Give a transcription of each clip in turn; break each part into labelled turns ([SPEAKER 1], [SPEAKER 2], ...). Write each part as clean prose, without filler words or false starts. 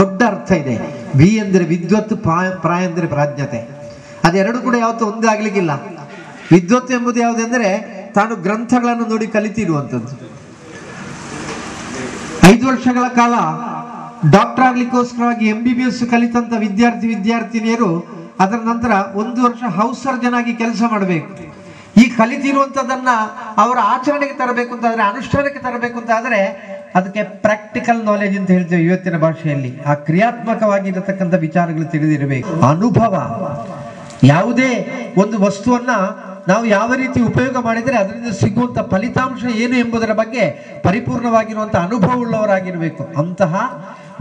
[SPEAKER 1] ದೊಡ್ಡ ಅರ್ಥ ಇದೆ. ವಿ ಅಂದರೆ ವಿದ್ವತ್, ಪ್ರಾಯ ಅಂದರೆ ಪ್ರಾಜ್ಞತೆ. ಅದೆರಡು ಕೂಡ ಯಾವತ್ತೂ ಒಂದೇ ಆಗ್ಲಿಕ್ಕಿಲ್ಲ. ವಿದ್ವತ್ ಎಂಬುದು ಯಾವುದೆಂದರೆ ತಾನು ಗ್ರಂಥಗಳನ್ನು ನೋಡಿ ಕಲಿತಿರುವಂಥದ್ದು. 5 ವರ್ಷಗಳ ಕಾಲ ಡಾಕ್ಟರ್ ಆಗ್ಲಿಕ್ಕೋಸ್ಕರವಾಗಿ MBBS ಕಲಿತಂತ ವಿದ್ಯಾರ್ಥಿನಿಯರು ಅದರ ನಂತರ 1 ವರ್ಷ ಹೌಸ್ ಸರ್ಜನ್ ಆಗಿ ಕೆಲಸ ಮಾಡಬೇಕು. ಈ ಕಲಿತಿರುವಂಥದ್ದನ್ನ ಅವರ ಆಚರಣೆಗೆ ತರಬೇಕು ಅಂತಾದ್ರೆ, ಅನುಷ್ಠಾನಕ್ಕೆ ತರಬೇಕು ಅಂತ ಆದ್ರೆ ಅದಕ್ಕೆ ಪ್ರಾಕ್ಟಿಕಲ್ ನಾಲೆಜ್ ಅಂತ ಹೇಳ್ತೇವೆ ಇವತ್ತಿನ ಭಾಷೆಯಲ್ಲಿ. ಆ ಕ್ರಿಯಾತ್ಮಕವಾಗಿರತಕ್ಕಂಥ ವಿಚಾರಗಳು ತಿಳಿದಿರಬೇಕು. ಅನುಭವ, ಯಾವುದೇ ಒಂದು ವಸ್ತುವನ್ನ ನಾವು ಯಾವ ರೀತಿ ಉಪಯೋಗ ಮಾಡಿದರೆ ಅದರಿಂದ ಸಿಗುವಂತ ಫಲಿತಾಂಶ ಏನು ಎಂಬುದರ ಬಗ್ಗೆ ಪರಿಪೂರ್ಣವಾಗಿರುವಂತಹ ಅನುಭವ ಉಳ್ಳವರಾಗಿರಬೇಕು. ಅಂತಹ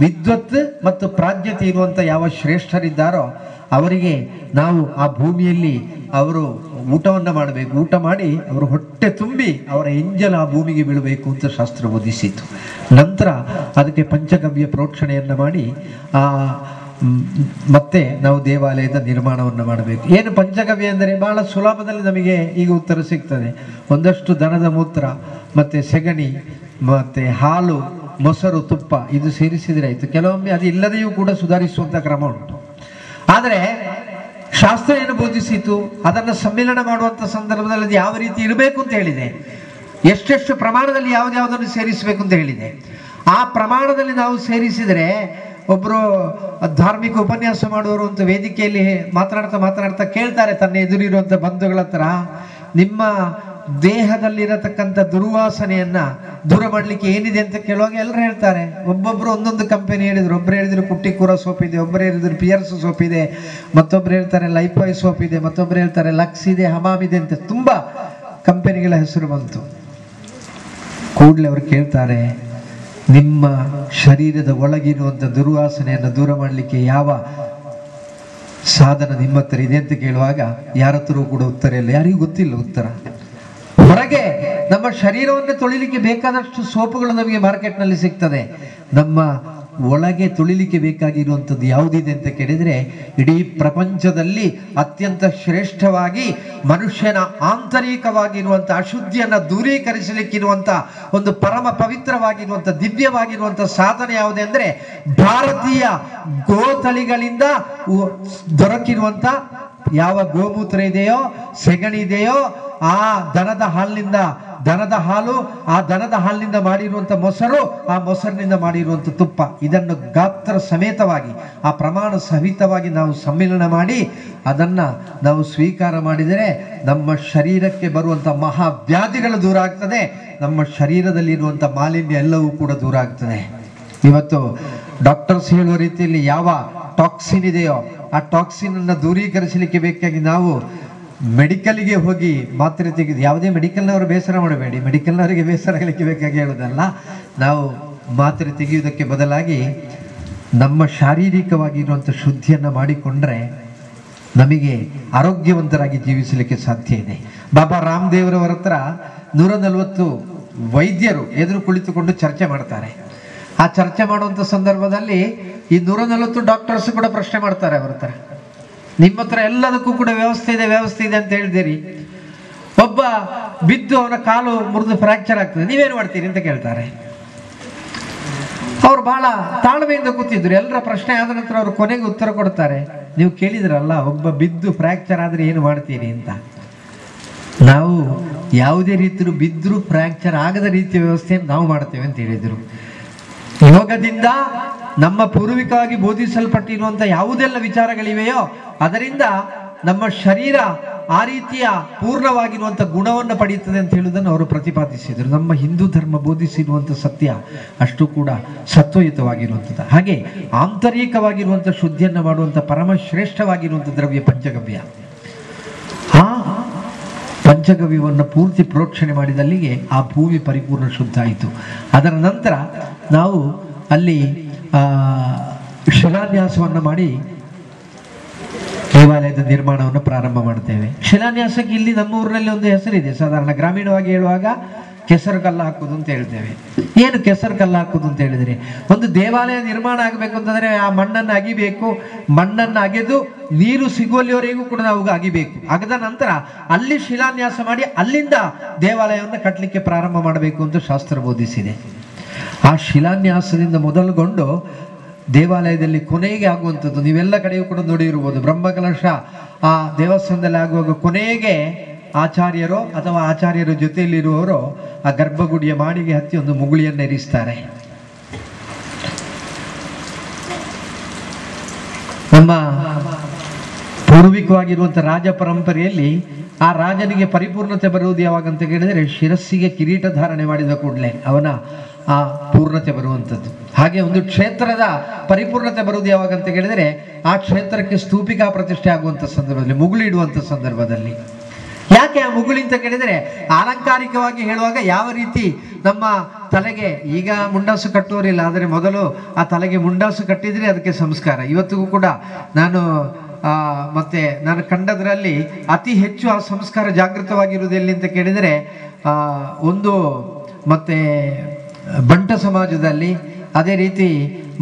[SPEAKER 1] ವಿದ್ವತ್ ಮತ್ತು ಪ್ರಾಜ್ಞತೆ ಇರುವಂತ ಯಾವ ಶ್ರೇಷ್ಠರಿದ್ದಾರೋ ಅವರಿಗೆ ನಾವು ಆ ಭೂಮಿಯಲ್ಲಿ ಅವರು ಊಟವನ್ನ ಮಾಡಬೇಕು. ಊಟ ಮಾಡಿ ಅವರು ಹೊಟ್ಟೆ ತುಂಬಿ ಅವರ ಎಂಜಲ ಆ ಭೂಮಿಗೆ ಬೀಳಬೇಕು ಅಂತ ಶಾಸ್ತ್ರ ಬೋಧಿಸಿತು. ನಂತರ ಅದಕ್ಕೆ ಪಂಚಗವ್ಯ ಪ್ರೋಕ್ಷಣೆಯನ್ನ ಮಾಡಿ ಮತ್ತೆ ನಾವು ದೇವಾಲಯದ ನಿರ್ಮಾಣವನ್ನು ಮಾಡಬೇಕು. ಏನು ಪಂಚಗವ್ಯ ಎಂದರೆ ಬಹಳ ಸುಲಭದಲ್ಲಿ ನಮಗೆ ಈಗ ಉತ್ತರ ಸಿಗ್ತದೆ. ಒಂದಷ್ಟು ದನದ ಮೂತ್ರ ಮತ್ತೆ ಸೆಗಣಿ ಮತ್ತೆ ಹಾಲು, ಮೊಸರು, ತುಪ್ಪ ಇದು ಸೇರಿಸಿದ್ರೆ ಆಯ್ತು. ಕೆಲವೊಮ್ಮೆ ಅದು ಇಲ್ಲದೆಯೂ ಕೂಡ ಸುಧಾರಿಸುವಂತ ಕ್ರಮ ಉಂಟು. ಆದರೆ ಶಾಸ್ತ್ರ ಏನು ಬೋಧಿಸಿತು, ಅದನ್ನು ಸಮ್ಮಿಲನ ಮಾಡುವಂತ ಸಂದರ್ಭದಲ್ಲಿ ಅದು ಯಾವ ರೀತಿ ಇರಬೇಕು ಅಂತ ಹೇಳಿದೆ, ಎಷ್ಟೆಷ್ಟು ಪ್ರಮಾಣದಲ್ಲಿ ಯಾವುದನ್ನು ಸೇರಿಸಬೇಕು ಅಂತ ಹೇಳಿದೆ. ಆ ಪ್ರಮಾಣದಲ್ಲಿ ನಾವು ಸೇರಿಸಿದರೆ, ಒಬ್ಬರು ಧಾರ್ಮಿಕ ಉಪನ್ಯಾಸ ಮಾಡುವವರು ಅಂತ ವೇದಿಕೆಯಲ್ಲಿ ಮಾತನಾಡ್ತಾ ಕೇಳ್ತಾರೆ ತನ್ನ ಎದುರಿರುವಂತ ಬಂಧುಗಳ ಹತ್ರ, ನಿಮ್ಮ ದೇಹದಲ್ಲಿರತಕ್ಕಂಥ ದುರ್ವಾಸನೆಯನ್ನ ದೂರ ಮಾಡ್ಲಿಕ್ಕೆ ಏನಿದೆ ಅಂತ ಕೇಳುವಾಗ ಎಲ್ಲರೂ ಹೇಳ್ತಾರೆ. ಒಬ್ಬೊಬ್ರು ಒಂದೊಂದು ಕಂಪನಿ ಹೇಳಿದ್ರು. ಒಬ್ರು ಹೇಳಿದ್ರು ಕುಟ್ಟಿಕೂರ ಸೋಪ್ ಇದೆ, ಒಬ್ಬರು ಹೇಳಿದ್ರು ಪಿಯರ್ಸ್ ಸೋಪ್ ಇದೆ, ಮತ್ತೊಬ್ರು ಹೇಳ್ತಾರೆ ಲೈಫಾಯ್ ಸೋಪ್ ಇದೆ, ಮತ್ತೊಬ್ರು ಹೇಳ್ತಾರೆ ಲಕ್ಸ್ ಇದೆ, ಹಮಾಮ್ ಇದೆ ಅಂತ ತುಂಬಾ ಕಂಪನಿಗಳ ಹೆಸರು ಬಂತು. ಕೂಡಲೇ ಅವರು ಕೇಳ್ತಾರೆ, ನಿಮ್ಮ ಶರೀರದ ಒಳಗಿರುವಂತ ದುರ್ವಾಸನೆಯನ್ನು ದೂರ ಮಾಡಲಿಕ್ಕೆ ಯಾವ ಸಾಧನ ನಿಮ್ಮ ಹತ್ರ ಇದೆ ಅಂತ ಕೇಳುವಾಗ ಯಾರ ಹತ್ರ ಕೂಡ ಉತ್ತರ ಇಲ್ಲ. ಯಾರಿಗೂ ಗೊತ್ತಿಲ್ಲ ಉತ್ತರ. ಹೊರಗೆ ನಮ್ಮ ಶರೀರವನ್ನು ತೊಳಿಲಿಕ್ಕೆ ಬೇಕಾದಷ್ಟು ಸೋಪುಗಳು ನಮಗೆ ಮಾರ್ಕೆಟ್ನಲ್ಲಿ ಸಿಗ್ತದೆ. ನಮ್ಮ ಒಳಗೆ ತೊಳಿಲಿಕ್ಕೆ ಬೇಕಾಗಿರುವಂಥದ್ದು ಯಾವುದಿದೆ ಅಂತ ಕೇಳಿದ್ರೆ, ಇಡೀ ಪ್ರಪಂಚದಲ್ಲಿ ಅತ್ಯಂತ ಶ್ರೇಷ್ಠವಾಗಿ ಮನುಷ್ಯನ ಆಂತರಿಕವಾಗಿರುವಂಥ ಅಶುದ್ಧಿಯನ್ನು ದೂರೀಕರಿಸಲಿಕ್ಕಿರುವಂಥ ಒಂದು ಪರಮ ಪವಿತ್ರವಾಗಿರುವಂಥ ದಿವ್ಯವಾಗಿರುವಂಥ ಸಾಧನೆ ಯಾವುದೇ ಅಂದರೆ, ಭಾರತೀಯ ಗೋತಳಿಗಳಿಂದ ದೊರಕಿರುವಂಥ ಯಾವ ಗೋಮೂತ್ರ ಇದೆಯೋ, ಸೆಗಣಿ ಇದೆಯೋ, ಆ ದನದ ಹಾಲು, ಆ ದನದ ಹಾಲಿನಿಂದ ಮಾಡಿರುವಂತ ಮೊಸರು, ಆ ಮೊಸರಿನಿಂದ ಮಾಡಿರುವಂತ ತುಪ್ಪ, ಇದನ್ನು ಗಾತ್ರ ಸಮೇತವಾಗಿ ಆ ಪ್ರಮಾಣ ಸಹಿತವಾಗಿ ನಾವು ಸಮ್ಮಿಲನ ಮಾಡಿ ಅದನ್ನ ನಾವು ಸ್ವೀಕಾರ ಮಾಡಿದರೆ ನಮ್ಮ ಶರೀರಕ್ಕೆ ಬರುವಂತ ಮಹಾವ್ಯಾಧಿಗಳು ದೂರ ಆಗ್ತದೆ. ನಮ್ಮ ಶರೀರದಲ್ಲಿರುವಂತ ಮಾಲಿನ್ಯ ಎಲ್ಲವೂ ಕೂಡ ದೂರ ಆಗ್ತದೆ. ಇವತ್ತು ಡಾಕ್ಟರ್ಸ್ ಹೇಳುವ ರೀತಿಯಲ್ಲಿ ಯಾವ ಟಾಕ್ಸಿನ್ ಇದೆಯೋ ಆ ಟಾಕ್ಸಿನ್ ಅನ್ನ ದೂರೀಕರಿಸಲಿಕ್ಕೆ ಬೇಕಾಗಿ ನಾವು ಮೆಡಿಕಲ್ಗೆ ಹೋಗಿ ಮಾತ್ರೆ ತೆಗೆದು, ಯಾವುದೇ ಮೆಡಿಕಲ್ನವರು ಬೇಸರ ಮಾಡಬೇಡಿ, ಮೆಡಿಕಲ್ನವರಿಗೆ ಬೇಸರ ಆಗಲಿಕ್ಕೆ ಬೇಕಾಗಿ ಹೇಳೋದಲ್ಲ, ನಾವು ಮಾತ್ರೆ ತೆಗೆಯುವುದಕ್ಕೆ ಬದಲಾಗಿ ನಮ್ಮ ಶಾರೀರಿಕವಾಗಿರುವಂಥ ಶುದ್ಧಿಯನ್ನು ಮಾಡಿಕೊಂಡ್ರೆ ನಮಗೆ ಆರೋಗ್ಯವಂತರಾಗಿ ಜೀವಿಸಲಿಕ್ಕೆ ಸಾಧ್ಯ ಇದೆ. ಬಾಬಾ ರಾಮದೇವ್ರವರ ಹತ್ರ 140 ವೈದ್ಯರು ಎದುರು ಕುಳಿತುಕೊಂಡು ಚರ್ಚೆ ಮಾಡ್ತಾರೆ. ಆ ಚರ್ಚೆ ಮಾಡುವಂಥ ಸಂದರ್ಭದಲ್ಲಿ ಈ 140 ಡಾಕ್ಟರ್ಸ್ ಕೂಡ ಪ್ರಶ್ನೆ ಮಾಡ್ತಾರೆ ಅವ್ರ ಹತ್ರ, ನಿಮ್ಮ ಹತ್ರ ಎಲ್ಲದಕ್ಕೂ ಕೂಡ ವ್ಯವಸ್ಥೆ ಇದೆ ಅಂತ ಹೇಳಿದಿರಿ, ಒಬ್ಬ ಬಿದ್ದು ಅವನ ಕಾಲು ಮುರಿದು ಫ್ರಾಕ್ಚರ್ ಆಗ್ತದೆ, ನೀವೇನು ಮಾಡ್ತೀರಿ ಅಂತ ಕೇಳ್ತಾರೆ. ಅವ್ರು ಬಹಳ ತಾಳ್ಮೆಯಿಂದ ಕೂತಿದ್ರು. ಎಲ್ಲರ ಪ್ರಶ್ನೆ ಆದ ನಂತರ ಅವ್ರು ಕೊನೆಗೆ ಉತ್ತರ ಕೊಡ್ತಾರೆ, ನೀವು ಕೇಳಿದ್ರಲ್ಲ ಒಬ್ಬ ಬಿದ್ದು ಫ್ರಾಕ್ಚರ್ ಆದ್ರೆ ಏನು ಮಾಡ್ತೀರಿ ಅಂತ. ನಾವು ಯಾವುದೇ ರೀತಿಯಲ್ಲೂ ಬಿದ್ದರೂ ಫ್ರಾಕ್ಚರ್ ಆಗದ ರೀತಿಯ ವ್ಯವಸ್ಥೆಯನ್ನು ನಾವು ಮಾಡ್ತೇವೆ ಅಂತ ಹೇಳಿದ್ರು. ಯೋಗದಿಂದ ನಮ್ಮ ಪೂರ್ವಿಕವಾಗಿ ಬೋಧಿಸಲ್ಪಟ್ಟಿರುವಂತ ಯಾವುದೆಲ್ಲ ವಿಚಾರಗಳಿವೆಯೋ ಅದರಿಂದ ನಮ್ಮ ಶರೀರ ಆ ರೀತಿಯ ಪೂರ್ಣವಾಗಿರುವಂತ ಗುಣವನ್ನು ಪಡೆಯುತ್ತದೆ ಅಂತ ಹೇಳುವುದನ್ನು ಅವರು ಪ್ರತಿಪಾದಿಸಿದರು. ನಮ್ಮ ಹಿಂದೂ ಧರ್ಮ ಬೋಧಿಸಿರುವಂತ ಸತ್ಯ ಅಷ್ಟು ಕೂಡ ಸತ್ವಯುತವಾಗಿರುವಂಥದ್ದು. ಹಾಗೆ ಆಂತರಿಕವಾಗಿರುವಂತ ಶುದ್ಧಿಯನ್ನು ಮಾಡುವಂತ ಪರಮ ಶ್ರೇಷ್ಠವಾಗಿರುವಂತ ದ್ರವ್ಯ ಪಂಚಗವ್ಯ. ಆ ಪಂಚಗವ್ಯವನ್ನು ಪೂರ್ತಿ ಪ್ರೋಕ್ಷಣೆ ಮಾಡಿದಲ್ಲಿಗೆ ಆ ಭೂಮಿ ಪರಿಪೂರ್ಣ ಶುದ್ಧ ಆಯಿತು. ಅದರ ನಂತರ ನಾವು ಅಲ್ಲಿ ಶಿಲಾನ್ಯಾಸವನ್ನು ಮಾಡಿ ದೇವಾಲಯದ ನಿರ್ಮಾಣವನ್ನು ಪ್ರಾರಂಭ ಮಾಡ್ತೇವೆ. ಶಿಲಾನ್ಯಾಸಕ್ಕೆ ಇಲ್ಲಿ ನಮ್ಮ ಊರಿನಲ್ಲಿ ಒಂದು ಹೆಸರಿದೆ. ಸಾಧಾರಣ ಗ್ರಾಮೀಣವಾಗಿ ಹೇಳುವಾಗ ಕೆಸರು ಕಲ್ಲು ಹಾಕುದು ಅಂತ ಹೇಳ್ತೇವೆ. ಏನು ಕೆಸರು ಕಲ್ಲು ಹಾಕುದು ಅಂತ ಹೇಳಿದ್ರೆ, ಒಂದು ದೇವಾಲಯ ನಿರ್ಮಾಣ ಆಗಬೇಕು ಅಂತಂದ್ರೆ ಆ ಮಣ್ಣನ್ನು ಅಗಿಬೇಕು. ಮಣ್ಣನ್ನು ಅಗೆದು ನೀರು ಸಿಗುವಲ್ಲಿವರೆಗೂ ಕೂಡ ನಾವು ಅಗಿಬೇಕು. ಅಗದ ನಂತರ ಅಲ್ಲಿ ಶಿಲಾನ್ಯಾಸ ಮಾಡಿ ಅಲ್ಲಿಂದ ದೇವಾಲಯವನ್ನು ಕಟ್ಟಲಿಕ್ಕೆ ಪ್ರಾರಂಭ ಮಾಡಬೇಕು ಅಂತ ಶಾಸ್ತ್ರ ಬೋಧಿಸಿದೆ. ಆ ಶಿಲಾನ್ಯಾಸದಿಂದ ಮೊದಲುಗೊಂಡು ದೇವಾಲಯದಲ್ಲಿ ಕೊನೆಗೆ ಆಗುವಂಥದ್ದು. ನೀವೆಲ್ಲ ಕಡೆಯೂ ಕೂಡ ನೋಡಿರ್ಬೋದು, ಬ್ರಹ್ಮಕಲಶ ಆ ದೇವಸ್ಥಾನದಲ್ಲಿ ಆಗುವಾಗ ಕೊನೆಗೆ ಆಚಾರ್ಯರೋ ಅಥವಾ ಆಚಾರ್ಯರ ಜೊತೆಯಲ್ಲಿರುವವರು ಆ ಗರ್ಭಗುಡಿಯ ಮಾಡಿಗೆ ಹತ್ತಿ ಒಂದು ಮುಗುಳಿಯನ್ನು ಇರಿಸ್ತಾರೆ. ನಮ್ಮ ಪೂರ್ವಿಕವಾಗಿರುವಂಥ ರಾಜ ಪರಂಪರೆಯಲ್ಲಿ ಆ ರಾಜನಿಗೆ ಪರಿಪೂರ್ಣತೆ ಬರುವುದು ಯಾವಾಗ ಅಂತ ಕೇಳಿದರೆ ಶಿರಸ್ಸಿಗೆ ಕಿರೀಟ ಧಾರಣೆ ಮಾಡಿದ ಕೂಡಲೇ ಅವನ ಆ ಪೂರ್ಣತೆ ಬರುವಂಥದ್ದು. ಹಾಗೆ ಒಂದು ಕ್ಷೇತ್ರದ ಪರಿಪೂರ್ಣತೆ ಬರುವುದು ಯಾವಾಗ ಅಂತ ಕೇಳಿದರೆ ಆ ಕ್ಷೇತ್ರಕ್ಕೆ ಸ್ತೂಪಿಕಾ ಪ್ರತಿಷ್ಠೆ ಆಗುವಂಥ ಸಂದರ್ಭದಲ್ಲಿ, ಮುಗುಳಿ ಇಡುವಂಥ ಸಂದರ್ಭದಲ್ಲಿ. ಯಾಕೆ ಆ ಮುಗುಳಿ ಅಂತ ಕೇಳಿದರೆ ಅಲಂಕಾರಿಕವಾಗಿ ಹೇಳುವಾಗ ಯಾವ ರೀತಿ ನಮ್ಮ ತಲೆಗೆ ಈಗ ಮುಂಡಾಸು ಕಟ್ಟುವರಿಲ್ಲ, ಆದರೆ ಮೊದಲು ಆ ತಲೆಗೆ ಮುಂಡಾಸು ಕಟ್ಟಿದರೆ ಅದಕ್ಕೆ ಸಂಸ್ಕಾರ. ಇವತ್ತಿಗೂ ಕೂಡ ಮತ್ತೆ ನಾನು ಕಂಡದ್ರಲ್ಲಿ ಅತಿ ಹೆಚ್ಚು ಆ ಸಂಸ್ಕಾರ ಜಾಗೃತವಾಗಿರುವುದು ಎಲ್ಲಿ ಅಂತ ಕೇಳಿದರೆ ಒಂದು ಮತ್ತೆ ಬಂಟ ಸಮಾಜದಲ್ಲಿ, ಅದೇ ರೀತಿ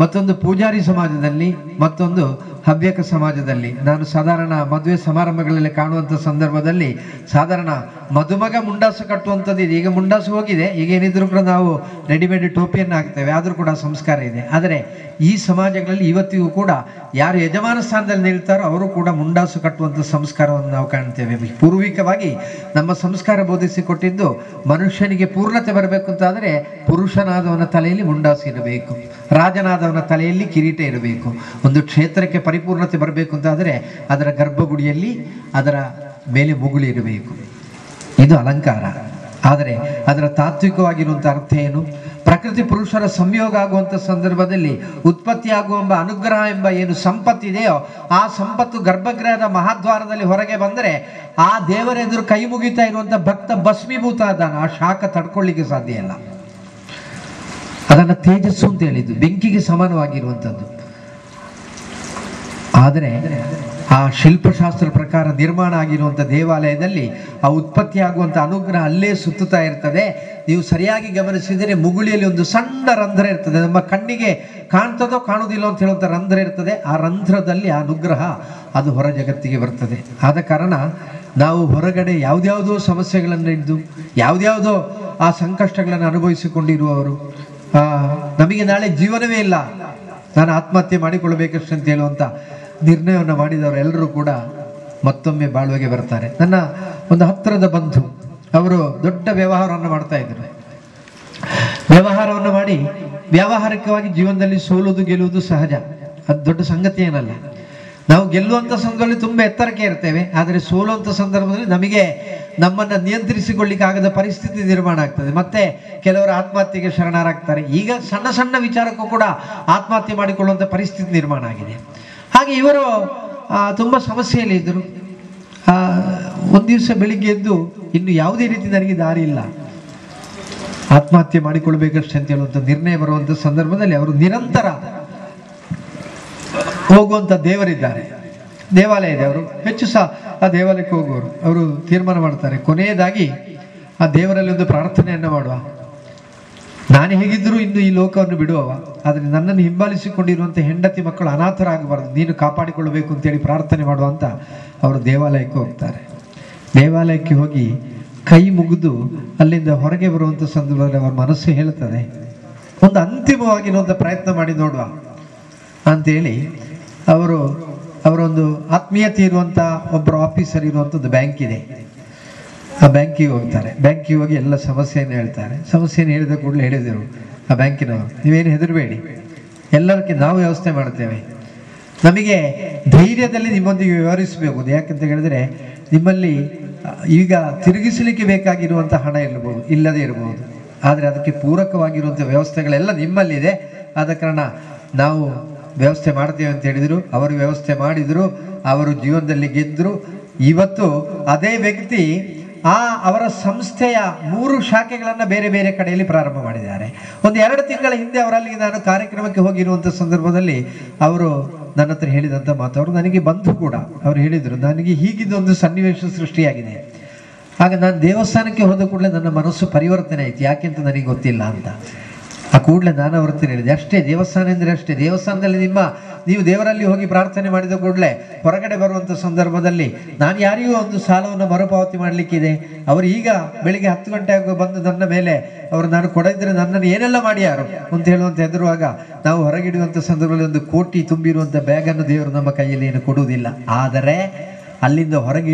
[SPEAKER 1] ಮತ್ತೊಂದು ಪೂಜಾರಿ ಸಮಾಜದಲ್ಲಿ, ಮತ್ತೊಂದು ಹವ್ಯಕ ಸಮಾಜದಲ್ಲಿ. ನಾನು ಸಾಧಾರಣ ಮದುವೆ ಸಮಾರಂಭಗಳಲ್ಲಿ ಕಾಣುವಂಥ ಸಂದರ್ಭದಲ್ಲಿ ಸಾಧಾರಣ ಮದುಮಗ ಮುಂಡಾಸು ಕಟ್ಟುವಂಥದ್ದು ಇದೆ. ಈಗ ಮುಂಡಾಸು ಹೋಗಿದೆ, ಈಗ ಏನಿದ್ರು ಕೂಡ ನಾವು ರೆಡಿಮೇಡ್ ಟೋಪಿಯನ್ನು ಹಾಕ್ತೇವೆ, ಆದರೂ ಕೂಡ ಸಂಸ್ಕಾರ ಇದೆ. ಆದರೆ ಈ ಸಮಾಜಗಳಲ್ಲಿ ಇವತ್ತಿಗೂ ಕೂಡ ಯಾರು ಯಜಮಾನ ಸ್ಥಾನದಲ್ಲಿ ನಿಲ್ತಾರೋ ಅವರು ಕೂಡ ಮುಂಡಾಸು ಕಟ್ಟುವಂಥ ಸಂಸ್ಕಾರವನ್ನು ನಾವು ಕಾಣ್ತೇವೆ. ಪೂರ್ವಿಕವಾಗಿ ನಮ್ಮ ಸಂಸ್ಕಾರ ಬೋಧಿಸಿಕೊಟ್ಟಿದ್ದು ಮನುಷ್ಯನಿಗೆ ಪೂರ್ಣತೆ ಬರಬೇಕು ಅಂತಾದರೆ ಪುರುಷನಾದವನ ತಲೆಯಲ್ಲಿ ಮುಂಡಾಸು ಇರಬೇಕು, ರಾಜನಾದವನ ತಲೆಯಲ್ಲಿ ಕಿರೀಟ ಇರಬೇಕು. ಒಂದು ಕ್ಷೇತ್ರಕ್ಕೆ ಪರಿಪೂರ್ಣತೆ ಬರಬೇಕು ಅಂತಾದರೆ ಅದರ ಗರ್ಭಗುಡಿಯಲ್ಲಿ ಅದರ ಮೇಲೆ ಮುಗುಳಿ ಇರಬೇಕು. ಇದು ಅಲಂಕಾರ. ಆದರೆ ಅದರ ತಾತ್ವಿಕವಾಗಿರುವಂಥ ಅರ್ಥ ಏನು? ಪ್ರಕೃತಿ ಪುರುಷರ ಸಂಯೋಗ ಆಗುವಂಥ ಸಂದರ್ಭದಲ್ಲಿ ಉತ್ಪತ್ತಿ ಆಗುವ ಅನುಗ್ರಹ ಎಂಬ ಏನು ಸಂಪತ್ತಿದೆಯೋ ಆ ಸಂಪತ್ತು ಗರ್ಭಗೃಹದ ಮಹಾದ್ವಾರದಲ್ಲಿ ಹೊರಗೆ ಬಂದರೆ ಆ ದೇವರೆದುರು ಕೈ ಮುಗಿತಾ ಇರುವಂಥ ಭಕ್ತ ಭಸ್ಮೀಭೂತ ಆದಾನ. ಆ ಶಾಖ ತಡ್ಕೊಳ್ಳಿಕ್ಕೆ ಸಾಧ್ಯ ಇಲ್ಲ. ಅದನ್ನು ತೇಜಸ್ಸು ಅಂತ ಹೇಳಿದ್ದು, ಬೆಂಕಿಗೆ ಸಮಾನವಾಗಿರುವಂಥದ್ದು. ಆದರೆ ಆ ಶಿಲ್ಪಶಾಸ್ತ್ರ ಪ್ರಕಾರ ನಿರ್ಮಾಣ ಆಗಿರುವಂಥ ದೇವಾಲಯದಲ್ಲಿ ಆ ಉತ್ಪತ್ತಿ ಆಗುವಂಥ ಅನುಗ್ರಹ ಅಲ್ಲೇ ಸುತ್ತುತ್ತಾ ಇರ್ತದೆ. ನೀವು ಸರಿಯಾಗಿ ಗಮನಿಸಿದರೆ ಮುಗುಳಿಯಲ್ಲಿ ಒಂದು ಸಣ್ಣ ರಂಧ್ರ ಇರ್ತದೆ. ನಮ್ಮ ಕಣ್ಣಿಗೆ ಕಾಣ್ತದೋ ಕಾಣುವುದಿಲ್ಲ ಅಂತ ಹೇಳುವಂಥ ರಂಧ್ರ ಇರ್ತದೆ. ಆ ರಂಧ್ರದಲ್ಲಿ ಆ ಅನುಗ್ರಹ ಅದು ಹೊರ ಜಗತ್ತಿಗೆ ಬರ್ತದೆ. ಆದ ಕಾರಣ ನಾವು ಹೊರಗಡೆ ಯಾವುದ್ಯಾವುದೋ ಸಮಸ್ಯೆಗಳನ್ನು ಹಿಡಿದು ಯಾವುದ್ಯಾವುದೋ ಆ ಸಂಕಷ್ಟಗಳನ್ನು ಅನುಭವಿಸಿಕೊಂಡಿರುವವರು, ನಮಗೆ ನಾಳೆ ಜೀವನವೇ ಇಲ್ಲ, ನಾನು ಆತ್ಮಹತ್ಯೆ ಮಾಡಿಕೊಳ್ಳಬೇಕಷ್ಟೆ ಅಂತ ಹೇಳುವಂಥ ನಿರ್ಣಯವನ್ನು ಮಾಡಿದವರು ಎಲ್ಲರೂ ಕೂಡ ಮತ್ತೊಮ್ಮೆ ಬಾಳ್ವೆಗೆ ಬರ್ತಾರೆ. ನನ್ನ ಒಂದು ಹತ್ತಿರದ ಬಂಧು, ಅವರು ದೊಡ್ಡ ವ್ಯವಹಾರವನ್ನು ಮಾಡ್ತಾ ಇದ್ರು. ವ್ಯವಹಾರವನ್ನು ಮಾಡಿ ವ್ಯಾವಹಾರಿಕವಾಗಿ ಜೀವನದಲ್ಲಿ ಸೋಲುವುದು ಗೆಲ್ಲುವುದು ಸಹಜ, ಅದು ದೊಡ್ಡ ಸಂಗತಿ ಏನಲ್ಲ. ನಾವು ಗೆಲ್ಲುವಂಥ ಸಂದರ್ಭದಲ್ಲಿ ತುಂಬ ಎತ್ತರಕ್ಕೆ ಇರ್ತೇವೆ, ಆದರೆ ಸೋಲುವಂಥ ಸಂದರ್ಭದಲ್ಲಿ ನಮಗೆ ನಮ್ಮನ್ನು ನಿಯಂತ್ರಿಸಿಕೊಳ್ಳಿಕ್ಕೆ ಆಗದ ಪರಿಸ್ಥಿತಿ ನಿರ್ಮಾಣ ಆಗ್ತದೆ. ಮತ್ತೆ ಕೆಲವರು ಆತ್ಮಹತ್ಯೆಗೆ ಶರಣರಾಗ್ತಾರೆ. ಈಗ ಸಣ್ಣ ಸಣ್ಣ ವಿಚಾರಕ್ಕೂ ಕೂಡ ಆತ್ಮಹತ್ಯೆ ಮಾಡಿಕೊಳ್ಳುವಂಥ ಪರಿಸ್ಥಿತಿ ನಿರ್ಮಾಣ ಆಗಿದೆ. ಹಾಗೆ ಇವರು ತುಂಬ ಸಮಸ್ಯೆಯಲ್ಲಿ ಇದ್ದರು. ಒಂದು ದಿವಸ ಬೆಳಿಗ್ಗೆ ಎದ್ದು ಇನ್ನು ಯಾವುದೇ ರೀತಿ ನನಗೆ ದಾರಿ ಇಲ್ಲ, ಆತ್ಮಹತ್ಯೆ ಮಾಡಿಕೊಳ್ಬೇಕಷ್ಟೇ ಅಂತ ಹೇಳುವಂಥ ನಿರ್ಣಯ ಬರುವಂಥ ಸಂದರ್ಭದಲ್ಲಿ ಅವರು ನಿರಂತರ ಹೋಗುವಂಥ ದೇವರಿದ್ದಾರೆ, ದೇವಾಲಯ ಇದೆ. ಅವರು ಹೆಚ್ಚು ಸಹ ಆ ದೇವಾಲಯಕ್ಕೆ ಹೋಗುವವರು. ಅವರು ತೀರ್ಮಾನ ಮಾಡ್ತಾರೆ, ಕೊನೆಯದಾಗಿ ಆ ದೇವರಲ್ಲಿ ಒಂದು ಪ್ರಾರ್ಥನೆಯನ್ನು ಮಾಡುವ, ನಾನು ಹೇಗಿದ್ದರೂ ಇನ್ನು ಈ ಲೋಕವನ್ನು ಬಿಡುವವ, ಆದರೆ ನನ್ನನ್ನು ಹಿಂಬಾಲಿಸಿಕೊಂಡಿರುವಂಥ ಹೆಂಡತಿ ಮಕ್ಕಳು ಅನಾಥರಾಗಬಾರದು, ನೀನು ಕಾಪಾಡಿಕೊಳ್ಳಬೇಕು ಅಂತೇಳಿ ಪ್ರಾರ್ಥನೆ ಮಾಡುವ ಅಂತ ಅವರು ದೇವಾಲಯಕ್ಕೆ ಹೋಗ್ತಾರೆ. ದೇವಾಲಯಕ್ಕೆ ಹೋಗಿ ಕೈ ಮುಗಿದು ಅಲ್ಲಿಂದ ಹೊರಗೆ ಬರುವಂಥ ಸಂದರ್ಭದಲ್ಲಿ ಅವರ ಮನಸ್ಸು ಹೇಳ್ತದೆ, ಒಂದು ಅಂತಿಮವಾಗಿರುವಂಥ ಪ್ರಯತ್ನ ಮಾಡಿ ನೋಡುವ ಅಂತೇಳಿ ಅವರೊಂದು ಆತ್ಮೀಯತೆ ಇರುವಂಥ ಒಬ್ಬರು ಆಫೀಸರ್ ಇರುವಂಥದ್ದು ಬ್ಯಾಂಕ್ ಇದೆ. ಆ ಬ್ಯಾಂಕಿಗೆ ಹೋಗ್ತಾರೆ. ಬ್ಯಾಂಕಿಗೆ ಹೋಗಿ ಎಲ್ಲ ಸಮಸ್ಯೆಯನ್ನು ಹೇಳ್ತಾರೆ. ಸಮಸ್ಯೆಯನ್ನು ಹೇಳಿದ ಕೂಡಲೇ ಹೇಳಿದರು ಆ ಬ್ಯಾಂಕಿನವರು, ನೀವೇನು ಹೆದರಬೇಡಿ, ಎಲ್ಲರಿಗೆ ನಾವು ವ್ಯವಸ್ಥೆ ಮಾಡ್ತೇವೆ, ನಮಗೆ ಧೈರ್ಯದಲ್ಲಿ ನಿಮ್ಮೊಂದಿಗೆ ವ್ಯವಹರಿಸಬೇಕು. ಯಾಕಂತ ಹೇಳಿದ್ರೆ ನಿಮ್ಮಲ್ಲಿ ಈಗ ತಿರುಗಿಸಲಿಕ್ಕೆ ಬೇಕಾಗಿರುವಂಥ ಹಣ ಇಲ್ಲದೇ ಇರಬಹುದು, ಆದರೆ ಅದಕ್ಕೆ ಪೂರಕವಾಗಿರುವಂಥ ವ್ಯವಸ್ಥೆಗಳೆಲ್ಲ ನಿಮ್ಮಲ್ಲಿದೆ. ಆದ ಕಾರಣ ನಾವು ವ್ಯವಸ್ಥೆ ಮಾಡ್ತೇವೆ ಅಂತ ಹೇಳಿದರು. ಅವರು ವ್ಯವಸ್ಥೆ ಮಾಡಿದರು, ಅವರು ಜೀವನದಲ್ಲಿ ಗೆದ್ದರು. ಇವತ್ತು ಅದೇ ವ್ಯಕ್ತಿ ಅವರ ಸಂಸ್ಥೆಯ 3 ಶಾಖೆಗಳನ್ನು ಬೇರೆ ಬೇರೆ ಕಡೆಯಲ್ಲಿ ಪ್ರಾರಂಭ ಮಾಡಿದ್ದಾರೆ. ಒಂದು 2 ತಿಂಗಳ ಹಿಂದೆ ಅವರಲ್ಲಿ ನಾನು ಕಾರ್ಯಕ್ರಮಕ್ಕೆ ಹೋಗಿರುವಂಥ ಸಂದರ್ಭದಲ್ಲಿ ಅವರು ನನ್ನ ಹತ್ರ ಹೇಳಿದಂಥ ಮಾತು, ಅವರು ನನಗೆ ಬಂಧು ಕೂಡ, ಅವರು ಹೇಳಿದರು, ನನಗೆ ಹೀಗಿದ್ದೊಂದು ಸನ್ನಿವೇಶ ಸೃಷ್ಟಿಯಾಗಿದೆ. ಆಗ ನಾನು ದೇವಸ್ಥಾನಕ್ಕೆ ಹೋದ ಕೂಡಲೇ ನನ್ನ ಮನಸ್ಸು ಪರಿವರ್ತನೆ ಆಯಿತು, ಯಾಕೆಂತ ನನಗೆ ಗೊತ್ತಿಲ್ಲ ಅಂತ. ಆ ಕೂಡಲೇ ನಾನು ಅವ್ರ ಹತ್ರ ಹೇಳಿದೆ, ಅಷ್ಟೇ ದೇವಸ್ಥಾನ ಅಂದರೆ ಅಷ್ಟೇ, ದೇವಸ್ಥಾನದಲ್ಲಿ ನಿಮ್ಮ ನೀವು ದೇವರಲ್ಲಿ ಹೋಗಿ ಪ್ರಾರ್ಥನೆ ಮಾಡಿದ ಕೂಡಲೇ ಹೊರಗಡೆ ಬರುವಂಥ ಸಂದರ್ಭದಲ್ಲಿ ನಾನು ಯಾರಿಗೂ ಒಂದು ಸಾಲವನ್ನು ಮರುಪಾವತಿ ಮಾಡಲಿಕ್ಕಿದೆ, ಅವರು ಈಗ ಬೆಳಿಗ್ಗೆ 10 ಗಂಟೆಗೆ ಬಂದು ನನ್ನ ಮೇಲೆ ಅವರು ನಾನು ಕೊಡದಿದ್ರೆ ನನ್ನನ್ನು ಏನೆಲ್ಲ ಮಾಡ್ಯಾರು ಅಂತ ಹೇಳುವಂತ ಹೆದರುವಾಗ ನಾವು ಹೊರಗಿಡುವಂಥ ಸಂದರ್ಭದಲ್ಲಿ 1 ಕೋಟಿ ತುಂಬಿರುವಂಥ ಬ್ಯಾಗನ್ನು ದೇವರು ನಮ್ಮ ಕೈಯಲ್ಲಿ ಏನು ಕೊಡುವುದಿಲ್ಲ. ಆದರೆ ಅಲ್ಲಿಂದ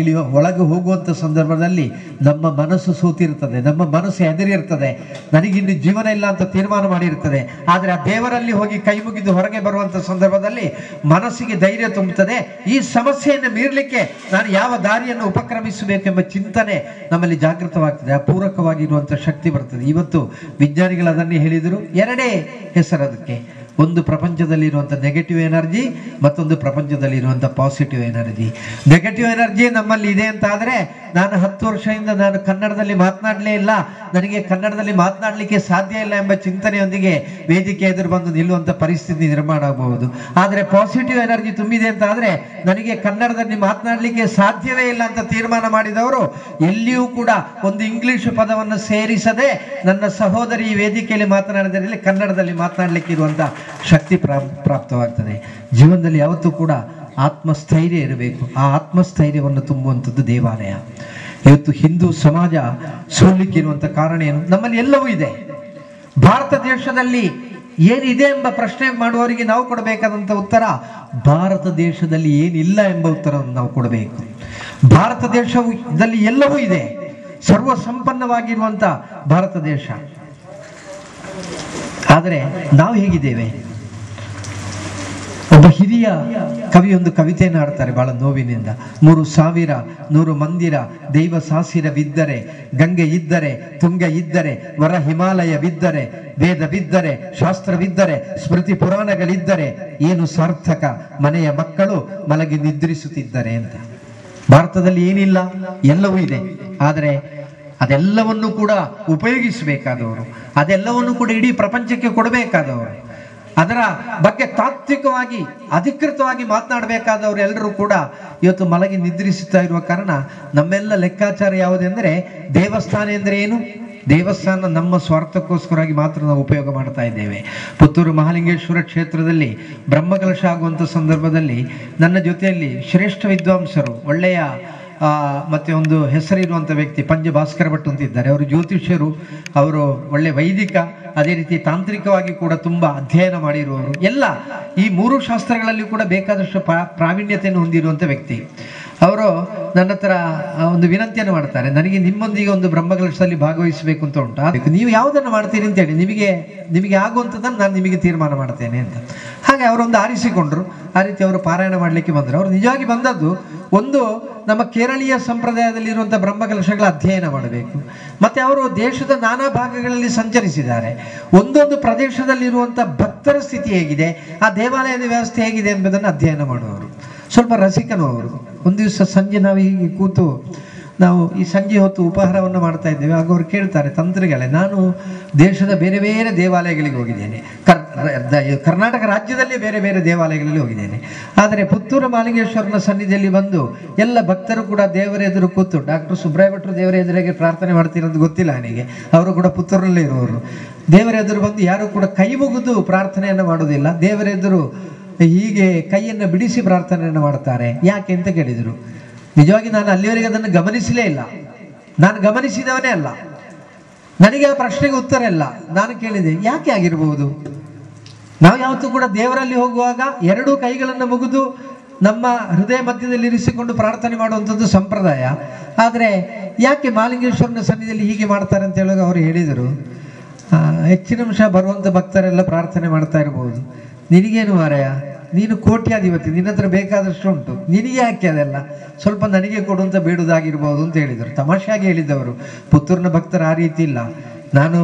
[SPEAKER 1] ಒಳಗೆ ಹೋಗುವಂಥ ಸಂದರ್ಭದಲ್ಲಿ ನಮ್ಮ ಮನಸ್ಸು ಸೋತಿರ್ತದೆ, ನಮ್ಮ ಮನಸ್ಸು ಹೆದರಿರ್ತದೆ, ನನಗಿನ್ನು ಜೀವನ ಇಲ್ಲ ಅಂತ ತೀರ್ಮಾನ ಮಾಡಿರ್ತದೆ. ಆದರೆ ಆ ದೇವರಲ್ಲಿ ಹೋಗಿ ಕೈ ಮುಗಿದು ಹೊರಗೆ ಬರುವಂಥ ಸಂದರ್ಭದಲ್ಲಿ ಮನಸ್ಸಿಗೆ ಧೈರ್ಯ ತುಂಬುತ್ತದೆ. ಈ ಸಮಸ್ಯೆಯನ್ನು ಮೀರಲಿಕ್ಕೆ ನಾನು ಯಾವ ದಾರಿಯನ್ನು ಉಪಕ್ರಮಿಸಬೇಕೆಂಬ ಚಿಂತನೆ ನಮ್ಮಲ್ಲಿ ಜಾಗೃತವಾಗ್ತದೆ, ಅಪೂರಕವಾಗಿರುವಂಥ ಶಕ್ತಿ ಬರ್ತದೆ. ಇವತ್ತು ವಿಜ್ಞಾನಿಗಳು ಅದನ್ನೇ ಹೇಳಿದರು, 2 ಹೆಸರು ಅದಕ್ಕೆ. ಒಂದು ಪ್ರಪಂಚದಲ್ಲಿರುವಂಥ ನೆಗೆಟಿವ್ ಎನರ್ಜಿ, ಮತ್ತೊಂದು ಪ್ರಪಂಚದಲ್ಲಿರುವಂಥ ಪಾಸಿಟಿವ್ ಎನರ್ಜಿ. ನೆಗೆಟಿವ್ ಎನರ್ಜಿ ನಮ್ಮಲ್ಲಿ ಇದೆ ಅಂತ ಆದರೆ ನಾನು 10 ವರ್ಷದಿಂದ ನಾನು ಕನ್ನಡದಲ್ಲಿ ಮಾತನಾಡಲೇ ಇಲ್ಲ, ನನಗೆ ಕನ್ನಡದಲ್ಲಿ ಮಾತನಾಡಲಿಕ್ಕೆ ಸಾಧ್ಯ ಇಲ್ಲ ಎಂಬ ಚಿಂತನೆಯೊಂದಿಗೆ ವೇದಿಕೆ ಎದುರು ಬಂದು ನಿಲ್ಲುವಂಥ ಪರಿಸ್ಥಿತಿ ನಿರ್ಮಾಣ ಆಗಬಹುದು. ಆದರೆ ಪಾಸಿಟಿವ್ ಎನರ್ಜಿ ತುಂಬಿದೆ ಅಂತ ಆದರೆ ನನಗೆ ಕನ್ನಡದಲ್ಲಿ ಮಾತನಾಡಲಿಕ್ಕೆ ಸಾಧ್ಯವೇ ಇಲ್ಲ ಅಂತ ತೀರ್ಮಾನ ಮಾಡಿದವರು ಎಲ್ಲಿಯೂ ಕೂಡ ಒಂದು ಇಂಗ್ಲಿಷ್ ಪದವನ್ನು ಸೇರಿಸದೆ ನನ್ನ ಸಹೋದರಿ ಈ ವೇದಿಕೆಯಲ್ಲಿ ಮಾತನಾಡಿದಲ್ಲಿ ಕನ್ನಡದಲ್ಲಿ ಮಾತನಾಡಲಿಕ್ಕೆ ಇರುವಂಥ ಶಕ್ತಿ ಪ್ರಾಪ್ತವಾಗ್ತದೆ. ಜೀವನದಲ್ಲಿ ಯಾವತ್ತೂ ಕೂಡ ಆತ್ಮಸ್ಥೈರ್ಯ ಇರಬೇಕು. ಆ ಆತ್ಮಸ್ಥೈರ್ಯವನ್ನು ತುಂಬುವಂಥದ್ದು ದೇವಾಲಯ. ಇವತ್ತು ಹಿಂದೂ ಸಮಾಜ ಸೋಲಿಕ್ಕಿರುವಂಥ ಕಾರಣ ಏನು? ನಮ್ಮಲ್ಲಿ ಎಲ್ಲವೂ ಇದೆ. ಭಾರತ ದೇಶದಲ್ಲಿ ಏನಿದೆ ಎಂಬ ಪ್ರಶ್ನೆ ಮಾಡುವವರಿಗೆ ನಾವು ಕೊಡಬೇಕಾದಂಥ ಉತ್ತರ, ಭಾರತ ದೇಶದಲ್ಲಿ ಏನಿಲ್ಲ ಎಂಬ ಉತ್ತರವನ್ನು ನಾವು ಕೊಡಬೇಕು. ಭಾರತ ದೇಶದಲ್ಲಿ ಎಲ್ಲವೂ ಇದೆ, ಸರ್ವ ಸಂಪನ್ನವಾಗಿರುವಂಥ ಭಾರತ ದೇಶ. ಆದರೆ ನಾವು ಹೇಗಿದ್ದೇವೆ? ಒಬ್ಬ ಹಿರಿಯ ಕವಿ ಒಂದು ಕವಿತೆಯನ್ನು ಹಾಡ್ತಾರೆ ಬಹಳ ನೋವಿನಿಂದ. 3,000 100 ಮಂದಿರ ದೈವ ಸಾಸಿರವಿದ್ದರೆ, ಗಂಗೆ ಇದ್ದರೆ, ತುಂಗ ಇದ್ದರೆ, ವರ ಹಿಮಾಲಯವಿದ್ದರೆ, ವೇದವಿದ್ದರೆ, ಶಾಸ್ತ್ರವಿದ್ದರೆ, ಸ್ಮೃತಿ ಪುರಾಣಗಳಿದ್ದರೆ, ಏನು ಸಾರ್ಥಕ ಮನೆಯ ಮಕ್ಕಳು ಮಲಗಿ ನಿದ್ರಿಸುತ್ತಿದ್ದರೆ ಅಂತ. ಭಾರತದಲ್ಲಿ ಏನಿಲ್ಲ, ಎಲ್ಲವೂ ಇದೆ. ಆದರೆ ಅದೆಲ್ಲವನ್ನು ಕೂಡ ಉಪಯೋಗಿಸಬೇಕಾದವರು, ಅದೆಲ್ಲವನ್ನು ಕೂಡ ಇಡೀ ಪ್ರಪಂಚಕ್ಕೆ ಕೊಡಬೇಕಾದವರು, ಅದರ ಬಗ್ಗೆ ತಾತ್ವಿಕವಾಗಿ ಅಧಿಕೃತವಾಗಿ ಮಾತನಾಡಬೇಕಾದವರು ಎಲ್ಲರೂ ಕೂಡ ಇವತ್ತು ಮಲಗಿ ನಿದ್ರಿಸುತ್ತಾ ಇರುವ ಕಾರಣ ನಮ್ಮೆಲ್ಲ ಲೆಕ್ಕಾಚಾರ ಯಾವುದೆಂದರೆ, ದೇವಸ್ಥಾನ ಎಂದರೆ ಏನು? ದೇವಸ್ಥಾನ ನಮ್ಮ ಸ್ವಾರ್ಥಕ್ಕೋಸ್ಕರವಾಗಿ ಮಾತ್ರ ನಾವು ಉಪಯೋಗ ಮಾಡ್ತಾ ಇದ್ದೇವೆ. ಪುತ್ತೂರು ಮಹಾಲಿಂಗೇಶ್ವರ ಕ್ಷೇತ್ರದಲ್ಲಿ ಬ್ರಹ್ಮಕಲಶ ಆಗುವಂಥ ಸಂದರ್ಭದಲ್ಲಿ ನನ್ನ ಜೊತೆಯಲ್ಲಿ ಶ್ರೇಷ್ಠ ವಿದ್ವಾಂಸರು, ಒಳ್ಳೆಯ ಮತ್ತೆ ಒಂದು ಹೆಸರಿರುವಂಥ ವ್ಯಕ್ತಿ ಪಂಜ ಭಾಸ್ಕರ ಭಟ್ ಅಂತ ಇದ್ದಾರೆ. ಅವರು ಜ್ಯೋತಿಷ್ಯರು, ಅವರು ಒಳ್ಳೆ ವೈದಿಕ, ಅದೇ ರೀತಿ ತಾಂತ್ರಿಕವಾಗಿ ಕೂಡ ತುಂಬ ಅಧ್ಯಯನ ಮಾಡಿರುವವರು. ಎಲ್ಲ ಈ 3 ಶಾಸ್ತ್ರಗಳಲ್ಲಿ ಕೂಡ ಬೇಕಾದಷ್ಟು ಪ್ರಾವೀಣ್ಯತೆಯನ್ನು ಹೊಂದಿರುವಂಥ ವ್ಯಕ್ತಿ. ಅವರು ನನ್ನ ಹತ್ರ ಒಂದು ವಿನಂತಿಯನ್ನು ಮಾಡ್ತಾರೆ, ನನಗೆ ನಿಮ್ಮೊಂದಿಗೆ ಒಂದು ಬ್ರಹ್ಮಕಲಶದಲ್ಲಿ ಭಾಗವಹಿಸಬೇಕು ಅಂತ ಉಂಟು, ನೀವು ಯಾವುದನ್ನು ಮಾಡ್ತೀರಿ ಅಂತೇಳಿ ನಿಮಗೆ ಆಗುವಂಥದ್ದನ್ನು ನಾನು ನಿಮಗೆ ತೀರ್ಮಾನ ಮಾಡ್ತೇನೆ ಅಂತ. ಹಾಗೆ ಅವರೊಂದು ಆರಿಸಿಕೊಂಡ್ರು. ಆ ರೀತಿ ಅವರು ಪಾರಾಯಣ ಮಾಡಲಿಕ್ಕೆ ಬಂದರು. ಅವರು ನಿಜವಾಗಿ ಬಂದದ್ದು ಒಂದು ನಮ್ಮ ಕೇರಳೀಯ ಸಂಪ್ರದಾಯದಲ್ಲಿರುವಂಥ ಬ್ರಹ್ಮಕಲಶಗಳ ಅಧ್ಯಯನ ಮಾಡಬೇಕು. ಮತ್ತು ಅವರು ದೇಶದ ನಾನಾ ಭಾಗಗಳಲ್ಲಿ ಸಂಚರಿಸಿದ್ದಾರೆ. ಒಂದೊಂದು ಪ್ರದೇಶದಲ್ಲಿರುವಂಥ ಭಕ್ತರ ಸ್ಥಿತಿ ಹೇಗಿದೆ, ಆ ದೇವಾಲಯದ ವ್ಯವಸ್ಥೆ ಹೇಗಿದೆ ಎಂಬುದನ್ನು ಅಧ್ಯಯನ ಮಾಡುವವರು. ಸ್ವಲ್ಪ ರಸಿಕನು ಅವರು. ಒಂದು ದಿವಸ ಸಂಜೆ ನಾವು ಹೀಗೆ ಕೂತು ನಾವು ಈ ಸಂಜೆ ಹೊತ್ತು ಉಪಹಾರವನ್ನು ಮಾಡ್ತಾ ಇದ್ದೇವೆ. ಆಗ ಅವರು ಕೇಳ್ತಾರೆ, ತಂತ್ರಿಗಳೇ, ನಾನು ದೇಶದ ಬೇರೆ ಬೇರೆ ದೇವಾಲಯಗಳಿಗೆ ಹೋಗಿದ್ದೇನೆ, ಕರ್ನಾಟಕ ರಾಜ್ಯದಲ್ಲಿ ಬೇರೆ ಬೇರೆ ದೇವಾಲಯಗಳಲ್ಲಿ ಹೋಗಿದ್ದೇನೆ. ಆದರೆ ಪುತ್ತೂರು ಮಹಾಲಿಂಗೇಶ್ವರನ ಸನ್ನಿಧಿಯಲ್ಲಿ ಬಂದು ಎಲ್ಲ ಭಕ್ತರು ಕೂಡ ದೇವರ ಎದುರು ಕೂತು, ಡಾಕ್ಟರ್ ಸುಬ್ರಾಯ ಭಟ್ರು ದೇವರ ಎದುರಿಗೆ ಪ್ರಾರ್ಥನೆ ಮಾಡ್ತೀರಂತ ಗೊತ್ತಿಲ್ಲ ನನಗೆ, ಅವರು ಕೂಡ ಪುತ್ತೂರಲ್ಲೇ ಇರುವವರು. ದೇವರ ಎದುರು ಬಂದು ಯಾರು ಕೂಡ ಕೈ ಮುಗಿದು ಪ್ರಾರ್ಥನೆಯನ್ನು ಮಾಡೋದಿಲ್ಲ, ದೇವರ ಎದುರು ಹೀಗೆ ಕೈಯನ್ನು ಬಿಡಿಸಿ ಪ್ರಾರ್ಥನೆಯನ್ನು ಮಾಡ್ತಾರೆ. ಯಾಕೆ ಅಂತ ಕೇಳಿದರು. ನಿಜವಾಗಿ ನಾನು ಅಲ್ಲಿವರೆಗೆ ಅದನ್ನು ಗಮನಿಸಲೇ ಇಲ್ಲ, ನಾನು ಗಮನಿಸಿದವನೇ ಅಲ್ಲ, ನನಗೆ ಆ ಪ್ರಶ್ನೆಗೆ ಉತ್ತರ ಇಲ್ಲ. ನಾನು ಕೇಳಿದೆ, ಯಾಕೆ ಆಗಿರಬಹುದು? ನಾವು ಯಾವತ್ತೂ ಕೂಡ ದೇವರಲ್ಲಿ ಹೋಗುವಾಗ 2 ಕೈಗಳನ್ನು ಮುಗಿದು ನಮ್ಮ ಹೃದಯ ಮಧ್ಯದಲ್ಲಿ ಇರಿಸಿಕೊಂಡು ಪ್ರಾರ್ಥನೆ ಮಾಡುವಂಥದ್ದು ಸಂಪ್ರದಾಯ. ಆದರೆ ಯಾಕೆ ಮಹಾಲಿಂಗೇಶ್ವರನ ಸನ್ನಿಧಿಯಲ್ಲಿ ಹೀಗೆ ಮಾಡ್ತಾರೆ ಅಂತ ಹೇಳುವಾಗ ಅವರು ಹೇಳಿದರು, ಹೆಚ್ಚಿನ ಅಂಶ ಬರುವಂಥ ಭಕ್ತರೆಲ್ಲ ಪ್ರಾರ್ಥನೆ ಮಾಡ್ತಾ ಇರ್ಬೋದು, ನಿನಗೇನು ಮಾರಾಯ, ನೀನು ಕೋಟ್ಯಾಧಿಪತಿ, ನಿನ್ನ ಹತ್ರ ಬೇಕಾದಷ್ಟು ಉಂಟು, ನಿನಗೆ ಯಾಕೆ ಅದೆಲ್ಲ, ಸ್ವಲ್ಪ ನನಗೆ ಕೊಡುವಂತ ಬೇಡುವುದಾಗಿರ್ಬೋದು ಅಂತ ಹೇಳಿದರು. ತಮಾಷೆಯಾಗಿ ಹೇಳಿದವರು. ಪುತ್ತೂರಿನ ಭಕ್ತರು ಆ ರೀತಿ ಇಲ್ಲ. ನಾನು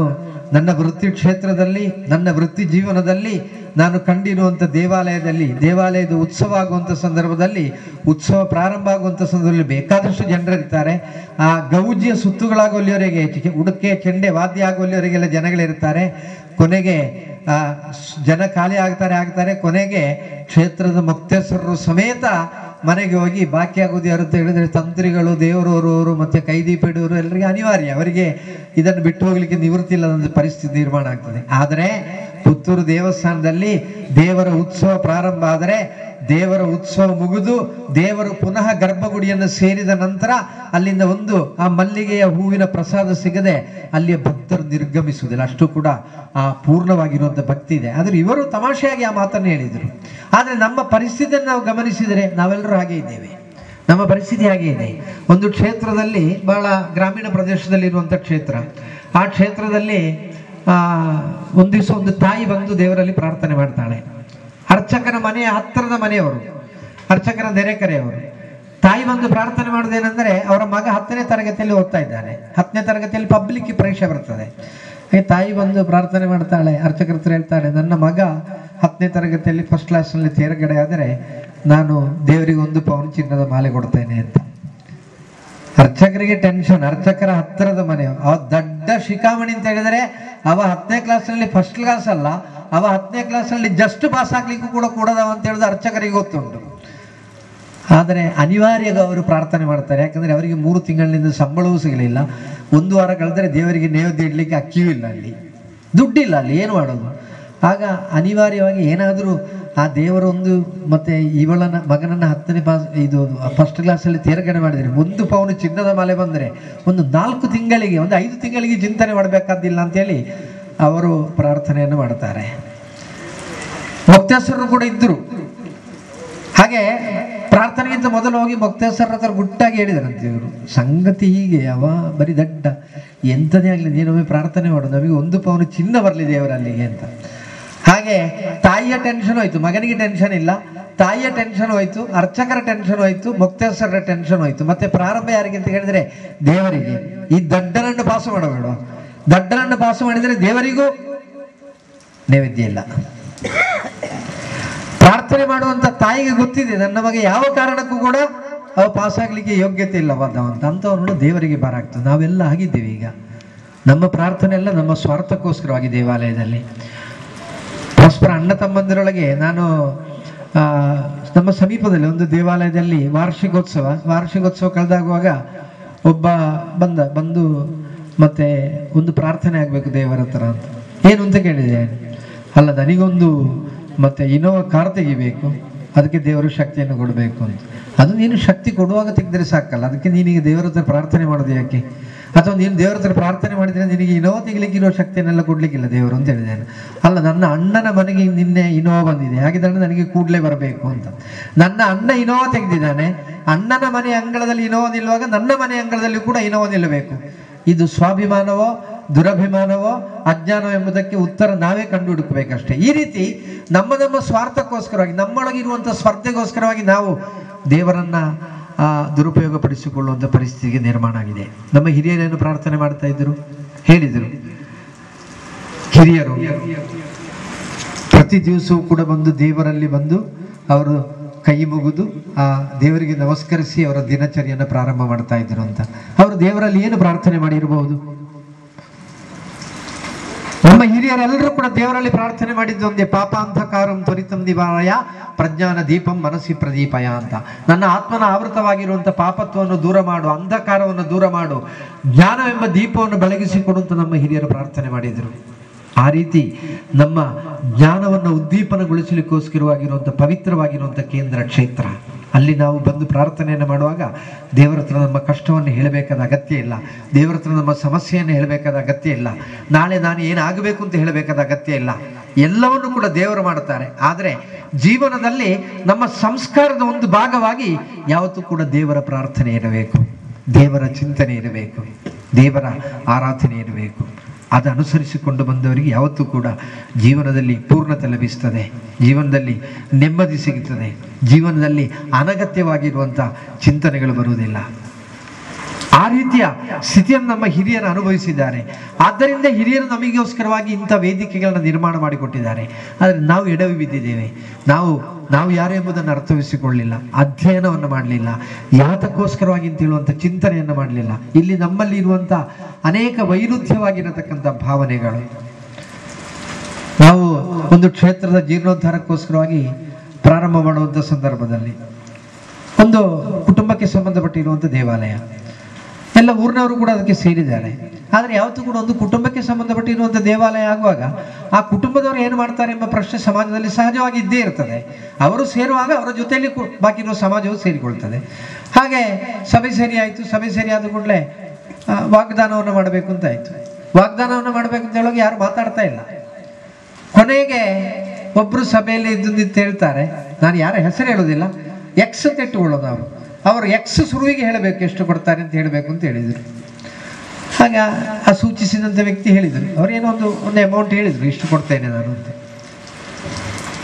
[SPEAKER 1] ನನ್ನ ವೃತ್ತಿ ಕ್ಷೇತ್ರದಲ್ಲಿ, ನನ್ನ ವೃತ್ತಿ ಜೀವನದಲ್ಲಿ ನಾನು ಕಂಡಿರುವಂಥ ದೇವಾಲಯದ ಉತ್ಸವ ಆಗುವಂಥ ಸಂದರ್ಭದಲ್ಲಿ, ಉತ್ಸವ ಪ್ರಾರಂಭ ಆಗುವಂಥ ಸಂದರ್ಭದಲ್ಲಿ ಬೇಕಾದಷ್ಟು ಜನರಿರ್ತಾರೆ. ಆ ಗೌಜಿಯ ಸುತ್ತುಗಳಾಗೋಲ್ಲಿವರೆಗೆ, ಉಡುಕೆ ಚೆಂಡೆ ವಾದ್ಯ ಆಗೋಲ್ಲಿವರೆಗೆಲ್ಲ ಜನಗಳಿರ್ತಾರೆ. ಕೊನೆಗೆ ಜನ ಖಾಲಿ ಆಗ್ತಾರೆ. ಕೊನೆಗೆ ಕ್ಷೇತ್ರದ ಮುಕ್ತೇಶ್ವರರು ಸಮೇತ ಮನೆಗೆ ಹೋಗಿ ಬಾಕಿ ಆಗೋದು ಯಾರು ಅಂತ ಹೇಳಿದ್ರೆ ತಂತ್ರಿಗಳು, ದೇವರವರು ಮತ್ತೆ ಕೈದೀಪಿಡುವರು ಎಲ್ಲರಿಗೆ ಅನಿವಾರ್ಯ. ಅವರಿಗೆ ಇದನ್ನು ಬಿಟ್ಟು ಹೋಗ್ಲಿಕ್ಕೆ ನಿವೃತ್ತಿ ಇಲ್ಲದ ಪರಿಸ್ಥಿತಿ ನಿರ್ಮಾಣ ಆಗ್ತದೆ. ಆದರೆ ಪುತ್ತೂರು ದೇವಸ್ಥಾನದಲ್ಲಿ ದೇವರ ಉತ್ಸವ ಪ್ರಾರಂಭ ಆದರೆ ದೇವರ ಉತ್ಸವ ಮುಗಿದು ದೇವರು ಪುನಃ ಗರ್ಭಗುಡಿಯನ್ನು ಸೇರಿದ ನಂತರ ಅಲ್ಲಿಂದ ಒಂದು ಆ ಮಲ್ಲಿಗೆಯ ಹೂವಿನ ಪ್ರಸಾದ ಸಿಗದೆ ಅಲ್ಲಿಯ ಭಕ್ತರು ನಿರ್ಗಮಿಸುವುದಿಲ್ಲ. ಅಷ್ಟು ಕೂಡ ಆ ಪೂರ್ಣವಾಗಿರುವಂಥ ಭಕ್ತಿ ಇದೆ. ಆದ್ರೆ ಇವರು ತಮಾಷೆಯಾಗಿ ಆ ಮಾತನ್ನು ಹೇಳಿದರು. ಆದರೆ ನಮ್ಮ ಪರಿಸ್ಥಿತಿಯನ್ನು ನಾವು ಗಮನಿಸಿದರೆ ನಾವೆಲ್ಲರೂ ಹಾಗೆ ಇದ್ದೇವೆ. ನಮ್ಮ ಪರಿಸ್ಥಿತಿ ಹಾಗೆ ಇದೆ. ಒಂದು ಕ್ಷೇತ್ರದಲ್ಲಿ, ಬಹಳ ಗ್ರಾಮೀಣ ಪ್ರದೇಶದಲ್ಲಿ ಇರುವಂಥ ಕ್ಷೇತ್ರ, ಆ ಕ್ಷೇತ್ರದಲ್ಲಿ ಒಂದು ದಿವಸ ಒಂದು ತಾಯಿ ಬಂದು ದೇವರಲ್ಲಿ ಪ್ರಾರ್ಥನೆ ಮಾಡ್ತಾಳೆ. ಅರ್ಚಕನ ಮನೆಯ ಹತ್ತಿರದ ಮನೆಯವರು, ಅರ್ಚಕನ ನೆರೆಕರೆಯವರು. ತಾಯಿ ಬಂದು ಪ್ರಾರ್ಥನೆ ಮಾಡೋದೇನೆಂದರೆ, ಅವರ ಮಗ 10ನೇ ತರಗತಿಯಲ್ಲಿ ಓದ್ತಾ ಇದ್ದಾನೆ. 10ನೇ ತರಗತಿಯಲ್ಲಿ ಪಬ್ಲಿಕ್ ಪರೀಕ್ಷೆ ಬರ್ತದೆ. ತಾಯಿ ಬಂದು ಪ್ರಾರ್ಥನೆ ಮಾಡ್ತಾಳೆ. ಅರ್ಚಕರ ಹತ್ರ ಹೇಳ್ತಾಳೆ, ನನ್ನ ಮಗ 10ನೇ ತರಗತಿಯಲ್ಲಿ ಫಸ್ಟ್ ಕ್ಲಾಸ್ನಲ್ಲಿ ತೇರ್ಗಡೆ ಆದರೆ ನಾನು ದೇವರಿಗೆ 1 ಪೌನ್ ಚಿನ್ನದ ಮಾಲೆ ಕೊಡ್ತೇನೆ ಅಂತ. ಅರ್ಚಕರಿಗೆ ಟೆನ್ಷನ್. ಅರ್ಚಕರ ಹತ್ತಿರದ ಮನೆಯವರು, ಅವ ದೊಡ್ಡ ಶಿಖಾಮಣಿ ಅಂತ ಹೇಳಿದರೆ ಅವ 10ನೇ ಕ್ಲಾಸ್ನಲ್ಲಿ ಫಸ್ಟ್ ಕ್ಲಾಸ್ ಅಲ್ಲ, ಅವ 10ನೇ ಕ್ಲಾಸ್ನಲ್ಲಿ ಜಸ್ಟ್ ಪಾಸ್ ಆಗ್ಲಿಕ್ಕೂ ಕೂಡ ಕೂಡದವ ಅಂತ ಹೇಳಿದ್ರೆ ಅರ್ಚಕರಿಗೆ ಗೊತ್ತುಂಟು. ಆದರೆ ಅನಿವಾರ್ಯ ಅವರು ಪ್ರಾರ್ಥನೆ ಮಾಡ್ತಾರೆ. ಯಾಕಂದ್ರೆ ಅವರಿಗೆ 3 ತಿಂಗಳಿನಿಂದ ಸಂಬಳವೂ ಸಿಗಲಿಲ್ಲ. 1 ವಾರ ಕಳೆದರೆ ದೇವರಿಗೆ ನೈವೇದ್ಯ ಇಡ್ಲಿಕ್ಕೆ ಅಕ್ಕಿಯೂ ಇಲ್ಲ, ಅಲ್ಲಿ ದುಡ್ಡಿಲ್ಲ, ಅಲ್ಲಿ ಏನು ಮಾಡೋದು. ಆಗ ಅನಿವಾರ್ಯವಾಗಿ ಏನಾದರೂ ಆ ದೇವರೊಂದು ಮತ್ತೆ ಇವಳ ಮಗನನ್ನ 10ನೇ ಫಸ್ಟ್ ಕ್ಲಾಸಲ್ಲಿ ತೇರ್ಗಡೆ ಮಾಡಿದರೆ 1 ಪೌನು ಚಿನ್ನದ ಮಾಲೆ ಬಂದರೆ ಒಂದು 4 ತಿಂಗಳಿಗೆ, ಒಂದು 5 ತಿಂಗಳಿಗೆ ಚಿಂತನೆ ಮಾಡಬೇಕಾದಿಲ್ಲ ಅಂತೇಳಿ ಅವರು ಪ್ರಾರ್ಥನೆಯನ್ನು ಮಾಡ್ತಾರೆ. ಮೊಕ್ತೇಶ್ವರರು ಕೂಡ ಇದ್ದರು. ಹಾಗೆ ಪ್ರಾರ್ಥನೆಗಿಂತ ಮೊದಲು ಹೋಗಿ ಮೊಕ್ತೇಶ್ವರ ಹತ್ರ ಗುಟ್ಟಾಗಿ ಹೇಳಿದ್ರಂತೆ ಇವರು, ಸಂಗತಿ ಹೀಗೆ, ಅವ ಬರೀ ದಡ್ಡ, ಎಂಥದೇ ಆಗಲಿ ನೀನೊಮ್ಮೆ ಪ್ರಾರ್ಥನೆ ಮಾಡು, ನಮಗೆ 1 ಪೌನು ಚಿನ್ನ ಬರಲಿ ದೇವರಲ್ಲಿಗೆ ಅಂತ. ಹಾಗೆ ತಾಯಿಯ ಟೆನ್ಷನ್ ಹೋಯ್ತು, ಮಗನಿಗೆ ಟೆನ್ಷನ್ ಇಲ್ಲ. ತಾಯಿಯ ಟೆನ್ಷನ್ ಹೋಯ್ತು, ಅರ್ಚಕರ ಟೆನ್ಷನ್ ಹೋಯ್ತು, ಮೊಕ್ತೇಶ್ವರರ ಟೆನ್ಷನ್ ಹೋಯ್ತು. ಮತ್ತೆ ಪ್ರಾರಂಭ ಯಾರಿಗೆ ಅಂತ ಹೇಳಿದ್ರೆ ದೇವರಿಗೆ. ಈ ದಡ್ಡನನ್ನು ಪಾಸು ಮಾಡಬೇಡ, ದಡ್ಡನನ್ನು ಪಾಸು ಮಾಡಿದರೆ ದೇವರಿಗೂ ನೈವೇದ್ಯ ಇಲ್ಲ. ಪ್ರಾರ್ಥನೆ ಮಾಡುವಂತ ತಾಯಿಗೆ ಗೊತ್ತಿದೆ, ನನ್ನ ಮಗ ಯಾವ ಕಾರಣಕ್ಕೂ ಕೂಡ ಅವ ಪಾಸ್ ಆಗ್ಲಿಕ್ಕೆ ಯೋಗ್ಯತೆ ಇಲ್ಲವಾದ ಅಂತವ್ರು ದೇವರಿಗೆ ಬಾರಾಗ್ತದೆ. ನಾವೆಲ್ಲ ಆಗಿದ್ದೇವೆ. ಈಗ ನಮ್ಮ ಪ್ರಾರ್ಥನೆ ಎಲ್ಲ ನಮ್ಮ ಸ್ವಾರ್ಥಕ್ಕೋಸ್ಕರವಾಗಿ ದೇವಾಲಯದಲ್ಲಿ ಪರಸ್ಪರ ಅಣ್ಣ ತಮ್ಮಂದಿರೊಳಗೆ. ನಾನು ನಮ್ಮ ಸಮೀಪದಲ್ಲಿ ಒಂದು ದೇವಾಲಯದಲ್ಲಿ ವಾರ್ಷಿಕೋತ್ಸವ ಕಳೆದಾಗುವಾಗ ಒಬ್ಬ ಬಂದು ಮತ್ತೆ ಒಂದು ಪ್ರಾರ್ಥನೆ ಆಗ್ಬೇಕು ದೇವರ ಹತ್ರ ಅಂತ. ಏನು ಅಂತ ಕೇಳಿದೆ. ಅಲ್ಲ, ನನಗೊಂದು ಮತ್ತೆ ಇನೋವಾ ಕಾರ್ ತೆಗಿಬೇಕು, ಅದಕ್ಕೆ ದೇವರು ಶಕ್ತಿಯನ್ನು ಕೊಡಬೇಕು ಅಂತ. ಅದು ನೀನು ಶಕ್ತಿ ಕೊಡುವಾಗ ತೆಗೆದ್ರೆ ಸಾಕಲ್ಲ, ಅದಕ್ಕೆ ನೀನೀಗ ದೇವರ ಹತ್ರ ಪ್ರಾರ್ಥನೆ ಮಾಡೋದು ಯಾಕೆ? ಅಥವಾ ನೀನು ದೇವರ ಹತ್ರ ಪ್ರಾರ್ಥನೆ ಮಾಡಿದ್ರೆ ನಿನಗೆ ಇನೋವಾ ತೆಗಿಲಿಕ್ಕೆ ಇರೋ ಶಕ್ತಿಯನ್ನೆಲ್ಲ ಕೊಡ್ಲಿಕ್ಕಿಲ್ಲ ದೇವರು ಅಂತ ಹೇಳಿದ್ದೇನೆ. ಅಲ್ಲ, ನನ್ನ ಅಣ್ಣನ ಮನೆಗೆ ನಿನ್ನೆ ಇನೋವಾ ಬಂದಿದೆ, ಹಾಗಿದ್ರೆ ನನಗೆ ಕೂಡಲೇ ಬರಬೇಕು ಅಂತ. ನನ್ನ ಅಣ್ಣ ಇನೋವಾ ತೆಗೆದಿದ್ದಾನೆ, ಅಣ್ಣನ ಮನೆ ಅಂಗಳದಲ್ಲಿ ಇನೋವಾ ನಿಲ್ಲುವಾಗ ನನ್ನ ಮನೆ ಅಂಗಳದಲ್ಲಿ ಕೂಡ ಇನೋವಾ ನಿಲ್ಲಬೇಕು. ಇದು ಸ್ವಾಭಿಮಾನವೋ ದುರಭಿಮಾನವೋ ಅಜ್ಞಾನವೋ ಎಂಬುದಕ್ಕೆ ಉತ್ತರ ನಾವೇ ಕಂಡು ಹುಡುಕಬೇಕಷ್ಟೇ. ಈ ರೀತಿ ನಮ್ಮ ಸ್ವಾರ್ಥಕ್ಕೋಸ್ಕರವಾಗಿ, ನಮ್ಮೊಳಗಿರುವಂಥ ಸ್ಪರ್ಧೆಗೋಸ್ಕರವಾಗಿ ನಾವು ದೇವರನ್ನ ದುರುಪಯೋಗ ಪಡಿಸಿಕೊಳ್ಳುವಂಥ ಪರಿಸ್ಥಿತಿಗೆ ನಿರ್ಮಾಣ ಆಗಿದೆ. ನಮ್ಮ ಹಿರಿಯರೇನು ಪ್ರಾರ್ಥನೆ ಮಾಡ್ತಾ ಇದ್ರು, ಹೇಳಿದರು. ಹಿರಿಯರು ಪ್ರತಿ ದಿವಸವೂ ಕೂಡ ಬಂದು ದೇವರಲ್ಲಿ ಬಂದು ಅವರು ಕೈ ಮುಗಿದು ಆ ದೇವರಿಗೆ ನಮಸ್ಕರಿಸಿ ಅವರ ದಿನಚರಿಯನ್ನು ಪ್ರಾರಂಭ ಮಾಡ್ತಾ ಇದ್ರು ಅಂತ. ಅವರು ದೇವರಲ್ಲಿ ಏನು ಪ್ರಾರ್ಥನೆ ಮಾಡಿರಬಹುದು? ನಮ್ಮ ಹಿರಿಯರೆಲ್ಲರೂ ಕೂಡ ದೇವರಲ್ಲಿ ಪ್ರಾರ್ಥನೆ ಮಾಡಿದ್ದು ಒಂದೇ, ಪಾಪಾಂಧಕಾರಂ ತ್ವರಿತಂ ನಿವಾರಯ ಪ್ರಜ್ಞಾನ ದೀಪಂ ಮನಸ್ಸಿ ಪ್ರದೀಪಯ ಅಂತ. ನನ್ನ ಆತ್ಮನ ಆವೃತವಾಗಿರುವಂಥ ಪಾಪತ್ವವನ್ನು ದೂರ ಮಾಡು, ಅಂಧಕಾರವನ್ನು ದೂರ ಮಾಡು, ಜ್ಞಾನವೆಂಬ ದೀಪವನ್ನು ಬೆಳಗಿಸಿಕೊಡುವಂತ ನಮ್ಮ ಹಿರಿಯರು ಪ್ರಾರ್ಥನೆ ಮಾಡಿದರು. ಆ ರೀತಿ ನಮ್ಮ ಜ್ಞಾನವನ್ನು ಉದ್ದೀಪನಗೊಳಿಸಲಿಕ್ಕೋಸ್ಕರವಾಗಿರುವಂಥ ಪವಿತ್ರವಾಗಿರುವಂಥ ಕೇಂದ್ರ ಕ್ಷೇತ್ರ, ಅಲ್ಲಿ ನಾವು ಬಂದು ಪ್ರಾರ್ಥನೆಯನ್ನು ಮಾಡುವಾಗ ದೇವರ ಹತ್ರ ನಮ್ಮ ಕಷ್ಟವನ್ನು ಹೇಳಬೇಕಾದ ಅಗತ್ಯ ಇಲ್ಲ, ದೇವರ ಹತ್ರ ನಮ್ಮ ಸಮಸ್ಯೆಯನ್ನು ಹೇಳಬೇಕಾದ ಅಗತ್ಯ ಇಲ್ಲ, ನಾಳೆ ನಾನು ಏನಾಗಬೇಕು ಅಂತ ಹೇಳಬೇಕಾದ ಅಗತ್ಯ ಇಲ್ಲ. ಎಲ್ಲವನ್ನು ಕೂಡ ದೇವರು ಮಾಡುತ್ತಾರೆ. ಆದರೆ ಜೀವನದಲ್ಲಿ ನಮ್ಮ ಸಂಸ್ಕಾರದ ಒಂದು ಭಾಗವಾಗಿ ಯಾವತ್ತೂ ಕೂಡ ದೇವರ ಪ್ರಾರ್ಥನೆ ಇರಬೇಕು, ದೇವರ ಚಿಂತನೆ ಇರಬೇಕು, ದೇವರ ಆರಾಧನೆ ಇರಬೇಕು. ಅದು ಅನುಸರಿಸಿಕೊಂಡು ಬಂದವರಿಗೆ ಯಾವತ್ತೂ ಕೂಡ ಜೀವನದಲ್ಲಿ ಪೂರ್ಣತೆ ಲಭಿಸ್ತದೆ, ಜೀವನದಲ್ಲಿ ನೆಮ್ಮದಿ ಸಿಗುತ್ತದೆ, ಜೀವನದಲ್ಲಿ ಅನಗತ್ಯವಾಗಿರುವಂಥ ಚಿಂತನೆಗಳು ಬರುವುದಿಲ್ಲ. ಆ ರೀತಿಯ ಸ್ಥಿತಿಯನ್ನು ನಮ್ಮ ಹಿರಿಯರು ಅನುಭವಿಸಿದ್ದಾರೆ. ಆದ್ದರಿಂದ ಹಿರಿಯರು ನಮಗೋಸ್ಕರವಾಗಿ ಇಂಥ ವೇದಿಕೆಗಳನ್ನ ನಿರ್ಮಾಣ ಮಾಡಿಕೊಟ್ಟಿದ್ದಾರೆ. ಆದರೆ ನಾವು ಎಡವಿ ಬಿದ್ದಿದ್ದೇವೆ. ನಾವು ಯಾರು ಎಂಬುದನ್ನು ಅರ್ಥವಿಸಿಕೊಳ್ಳಲಿಲ್ಲ, ಅಧ್ಯಯನವನ್ನು ಮಾಡಲಿಲ್ಲ, ಯಾತಕ್ಕೋಸ್ಕರವಾಗಿ ಅಂತ ಹೇಳುವಂಥ ಚಿಂತನೆಯನ್ನು ಮಾಡಲಿಲ್ಲ. ಇಲ್ಲಿ ನಮ್ಮಲ್ಲಿ ಇರುವಂಥ ಅನೇಕ ವೈರುಧ್ಯವಾಗಿರತಕ್ಕಂಥ ಭಾವನೆಗಳು. ನಾವು ಒಂದು ಕ್ಷೇತ್ರದ ಜೀರ್ಣೋದ್ಧಾರಕ್ಕೋಸ್ಕರವಾಗಿ ಪ್ರಾರಂಭ ಮಾಡುವಂಥ ಸಂದರ್ಭದಲ್ಲಿ ಒಂದು ಕುಟುಂಬಕ್ಕೆ ಸಂಬಂಧಪಟ್ಟಿರುವಂಥ ದೇವಾಲಯ, ಎಲ್ಲ ಊರಿನವರು ಕೂಡ ಅದಕ್ಕೆ ಸೇರಿದ್ದಾರೆ. ಆದರೆ ಯಾವತ್ತೂ ಕೂಡ ಒಂದು ಕುಟುಂಬಕ್ಕೆ ಸಂಬಂಧಪಟ್ಟಿರುವಂಥ ದೇವಾಲಯ ಆಗುವಾಗ ಆ ಕುಟುಂಬದವರು ಏನು ಮಾಡ್ತಾರೆ ಎಂಬ ಪ್ರಶ್ನೆ ಸಮಾಜದಲ್ಲಿ ಸಹಜವಾಗಿ ಇದ್ದೇ ಇರ್ತದೆ. ಅವರು ಸೇರುವಾಗ ಅವರ ಜೊತೆಯಲ್ಲಿ ಬಾಕಿ ಇರುವ ಸಮಾಜವು ಸೇರಿಕೊಳ್ತದೆ. ಹಾಗೆ ಸಭೆ ಸೇರಿ ಆಯಿತು. ಸಭೆ ಸೇರಿ ಆದ ಕೂಡಲೇ ವಾಗ್ದಾನವನ್ನು ಮಾಡಬೇಕು ಅಂತ ಆಯಿತು. ವಾಗ್ದಾನವನ್ನು ಮಾಡಬೇಕು ಅಂತ ಹೇಳುವಾಗ ಯಾರು ಮಾತಾಡ್ತಾ ಇಲ್ಲ. ಕೊನೆಗೆ ಒಬ್ಬರು ಸಭೆಯಲ್ಲಿ ಇದ್ದು ಹೇಳ್ತಾರೆ, ನಾನು ಯಾರ ಹೆಸರು ಹೇಳೋದಿಲ್ಲ, ಎಕ್ಸ್ ಅಂತ ಇಟ್ಟುಕೊಳ್ಳೋದು. ಅವರು ಎಕ್ಸ್ ಶುರುವಿಗೆ ಹೇಳಬೇಕು ಎಷ್ಟು ಕೊಡ್ತಾರೆ ಅಂತ ಹೇಳಬೇಕು ಅಂತ ಹೇಳಿದರು. ಆಗ ಆ ಸೂಚಿಸಿದಂಥ ವ್ಯಕ್ತಿ ಹೇಳಿದರು, ಅವರೇನೋ ಒಂದು ಅಮೌಂಟ್ ಹೇಳಿದರು, ಇಷ್ಟು ಕೊಡ್ತೇನೆ ನಾನು ಅಂತ.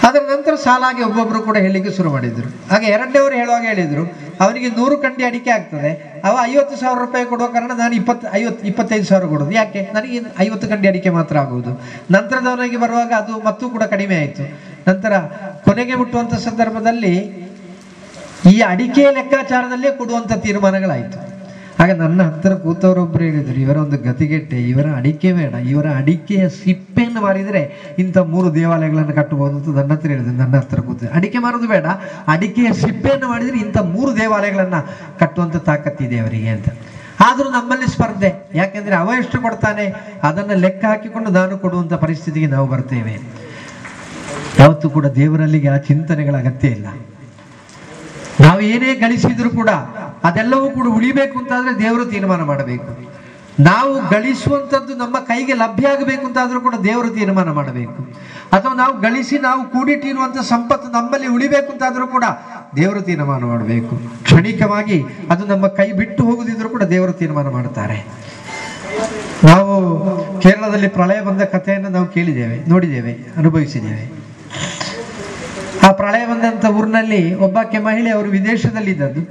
[SPEAKER 1] ಅದರ ನಂತರ ಸಾಲಾಗಿ ಒಬ್ಬೊಬ್ಬರು ಕೂಡ ಹೇಳಲಿಕ್ಕೆ ಶುರು ಮಾಡಿದರು. ಹಾಗೆ ಎರಡನೇವರು ಹೇಳುವಾಗ ಹೇಳಿದರು, ಅವನಿಗೆ 100 ಕಂಡಿ ಅಡಿಕೆ ಆಗ್ತದೆ, ಅವ 50,000 ರೂಪಾಯಿ ಕೊಡುವ ಕಾರಣ ನಾನು 25,000 ಕೊಡೋದು. ಯಾಕೆ? ನನಗೆ 50 ಕಂಡಿ ಅಡಿಕೆ ಮಾತ್ರ ಆಗುವುದು. ನಂತರದವನಿಗೆ ಬರುವಾಗ ಅದು ಮತ್ತೂ ಕೂಡ ಕಡಿಮೆ ಆಯಿತು. ನಂತರ ಕೊನೆಗೆ ಮುಟ್ಟುವಂಥ ಸಂದರ್ಭದಲ್ಲಿ ಈ ಅಡಿಕೆ ಲೆಕ್ಕಾಚಾರದಲ್ಲೇ ಕೊಡುವಂಥ ತೀರ್ಮಾನಗಳಾಯಿತು. ಆಗ ನನ್ನ ಹತ್ತಿರ ಕೂತವರೊಬ್ಬರು ಹೇಳಿದರು, ಇವರ ಒಂದು ಗತಿಗೆಟ್ಟೆ, ಇವರ ಅಡಿಕೆ ಬೇಡ, ಇವರ ಅಡಿಕೆಯ ಸಿಪ್ಪೆಯನ್ನು ಮಾರಿದರೆ ಇಂಥ 3 ದೇವಾಲಯಗಳನ್ನು ಕಟ್ಟಬಹುದು ಅಂತ ನನ್ನ ಹತ್ರ ಹೇಳಿದ್ರು. ನನ್ನ ಹತ್ರ ಕೂತ, ಅಡಿಕೆ ಮಾರೋದು ಬೇಡ, ಅಡಿಕೆಯ ಸಿಪ್ಪೆಯನ್ನು ಮಾಡಿದರೆ ಇಂಥ 3 ದೇವಾಲಯಗಳನ್ನು ಕಟ್ಟುವಂಥ ತಾಕತ್ತಿದೆ ಅವರಿಗೆ ಅಂತ. ಆದರೂ ನಮ್ಮಲ್ಲಿ ಸ್ಪರ್ಧೆ. ಯಾಕೆಂದರೆ ಅವ ಎಷ್ಟು ಕೊಡ್ತಾನೆ ಅದನ್ನು ಲೆಕ್ಕ ಹಾಕಿಕೊಂಡು ನಾನು ಕೊಡುವಂಥ ಪರಿಸ್ಥಿತಿಗೆ ನಾವು ಬರ್ತೇವೆ. ಯಾವತ್ತೂ ಕೂಡ ದೇವರಲ್ಲಿಗೆ ಆ ಚಿಂತನೆಗಳ ಅಗತ್ಯ ಇಲ್ಲ. ನಾವು ಏನೇ ಗಳಿಸಿದ್ರು ಕೂಡ ಅದೆಲ್ಲವೂ ಕೂಡ ಉಳಿಬೇಕು ಅಂತಾದ್ರೆ ದೇವರು ತೀರ್ಮಾನ ಮಾಡಬೇಕು. ನಾವು ಗಳಿಸುವಂಥದ್ದು ನಮ್ಮ ಕೈಗೆ ಲಭ್ಯ ಆಗಬೇಕು ಅಂತಾದ್ರೂ ಕೂಡ ದೇವರು ತೀರ್ಮಾನ ಮಾಡಬೇಕು. ಅಥವಾ ನಾವು ಗಳಿಸಿ ನಾವು ಕೂಡಿಟ್ಟಿರುವಂಥ ಸಂಪತ್ತು ನಮ್ಮಲ್ಲಿ ಉಳಿಬೇಕು ಅಂತಾದ್ರೂ ಕೂಡ ದೇವರು ತೀರ್ಮಾನ ಮಾಡಬೇಕು. ಕ್ಷಣಿಕವಾಗಿ ಅದು ನಮ್ಮ ಕೈ ಬಿಟ್ಟು ಹೋಗುದಿದ್ರು ಕೂಡ ದೇವರು ತೀರ್ಮಾನ ಮಾಡ್ತಾರೆ. ನಾವು ಕೇರಳದಲ್ಲಿ ಪ್ರಳಯ ಬಂದ ಕಥೆಯನ್ನು ನಾವು ಕೇಳಿದ್ದೇವೆ, ನೋಡಿದ್ದೇವೆ, ಅನುಭವಿಸಿದ್ದೇವೆ. ಆ ಪ್ರಳಯ ಬಂದಂಥ ಊರಿನಲ್ಲಿ ಒಬ್ಬಾಕೆ ಮಹಿಳೆ, ಅವರು ವಿದೇಶದಲ್ಲಿದ್ದದ್ದು.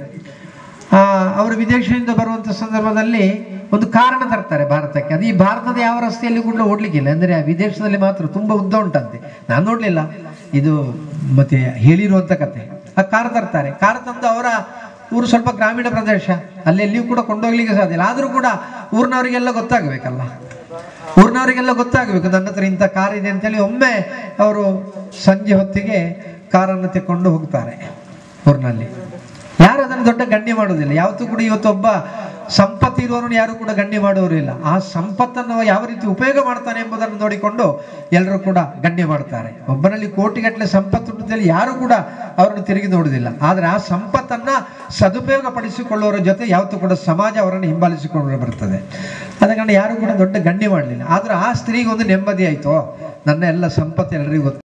[SPEAKER 1] ಅವರು ವಿದೇಶದಿಂದ ಬರುವಂಥ ಸಂದರ್ಭದಲ್ಲಿ ಒಂದು ಕಾರಣ ತರ್ತಾರೆ ಭಾರತಕ್ಕೆ. ಅದು ಈ ಭಾರತದ ಯಾವ ರಸ್ತೆಯಲ್ಲಿ ಕೂಡ ಓಡ್ಲಿಕ್ಕಿಲ್ಲ, ಅಂದರೆ ಆ ವಿದೇಶದಲ್ಲಿ ಮಾತ್ರ ತುಂಬ ಉದ್ದ ಉಂಟಂತೆ. ನಾನು ನೋಡಲಿಲ್ಲ, ಇದು ಮತ್ತೆ ಹೇಳಿರುವಂಥ ಕತೆ. ಆ ಕಾರ್ ತರ್ತಾರೆ. ಕಾರ್ ತಂದು ಅವರ ಊರು ಸ್ವಲ್ಪ ಗ್ರಾಮೀಣ ಪ್ರದೇಶ, ಅಲ್ಲೆಲ್ಲಿಯೂ ಕೂಡ ಕೊಂಡೋಗ್ಲಿಕ್ಕೆ ಸಾಧ್ಯ ಇಲ್ಲ. ಆದರೂ ಕೂಡ ಊರಿನವರಿಗೆಲ್ಲ ಗೊತ್ತಾಗಬೇಕಲ್ಲ, ಊರಿನವರಿಗೆಲ್ಲ ಗೊತ್ತಾಗಬೇಕು ನನ್ನ ಹತ್ರ ಇಂಥ ಕಾರ್ ಇದೆ ಅಂತೇಳಿ. ಒಮ್ಮೆ ಅವರು ಸಂಜೆ ಹೊತ್ತಿಗೆ ಕಾರನ್ನು ತೆಕ್ಕೊಂಡು ಹೋಗ್ತಾರೆ ಊರಿನಲ್ಲಿ. ಯಾರು ಅದನ್ನು ದೊಡ್ಡ ಗಣ್ಯ ಮಾಡೋದಿಲ್ಲ. ಯಾವತ್ತೂ ಕೂಡ ಇವತ್ತೊಬ್ಬ ಸಂಪತ್ತು ಇರುವವರನ್ನು ಯಾರು ಕೂಡ ಗಣ್ಯ ಮಾಡುವವರು ಇಲ್ಲ. ಆ ಸಂಪತ್ತನ್ನು ಯಾವ ರೀತಿ ಉಪಯೋಗ ಮಾಡ್ತಾನೆ ಎಂಬುದನ್ನು ನೋಡಿಕೊಂಡು ಎಲ್ಲರೂ ಕೂಡ ಗಣ್ಯ ಮಾಡ್ತಾರೆ. ಒಬ್ಬನಲ್ಲಿ ಕೋಟಿಗಟ್ಟಲೆ ಸಂಪತ್ತು ಅಂತೇಳಿ ಯಾರು ಕೂಡ ಅವರನ್ನು ತಿರುಗಿ ನೋಡುವುದಿಲ್ಲ. ಆದರೆ ಆ ಸಂಪತ್ತನ್ನ ಸದುಪಯೋಗ ಪಡಿಸಿಕೊಳ್ಳುವವರ ಜೊತೆ ಯಾವತ್ತೂ ಕೂಡ ಸಮಾಜ ಅವರನ್ನು ಹಿಂಬಾಲಿಸಿಕೊಂಡು ಬರ್ತದೆ. ಆದ ಕಾರಣ ಯಾರು ಕೂಡ ದೊಡ್ಡ ಗಣ್ಯ ಮಾಡಲಿಲ್ಲ. ಆದ್ರೆ ಆ ಸ್ತ್ರೀಗೆ ಒಂದು ನೆಮ್ಮದಿ ಆಯಿತು, ನನ್ನ ಎಲ್ಲ ಸಂಪತ್ತು ಎಲ್ಲರಿಗೂ ಗೊತ್ತಾಯ್ತು.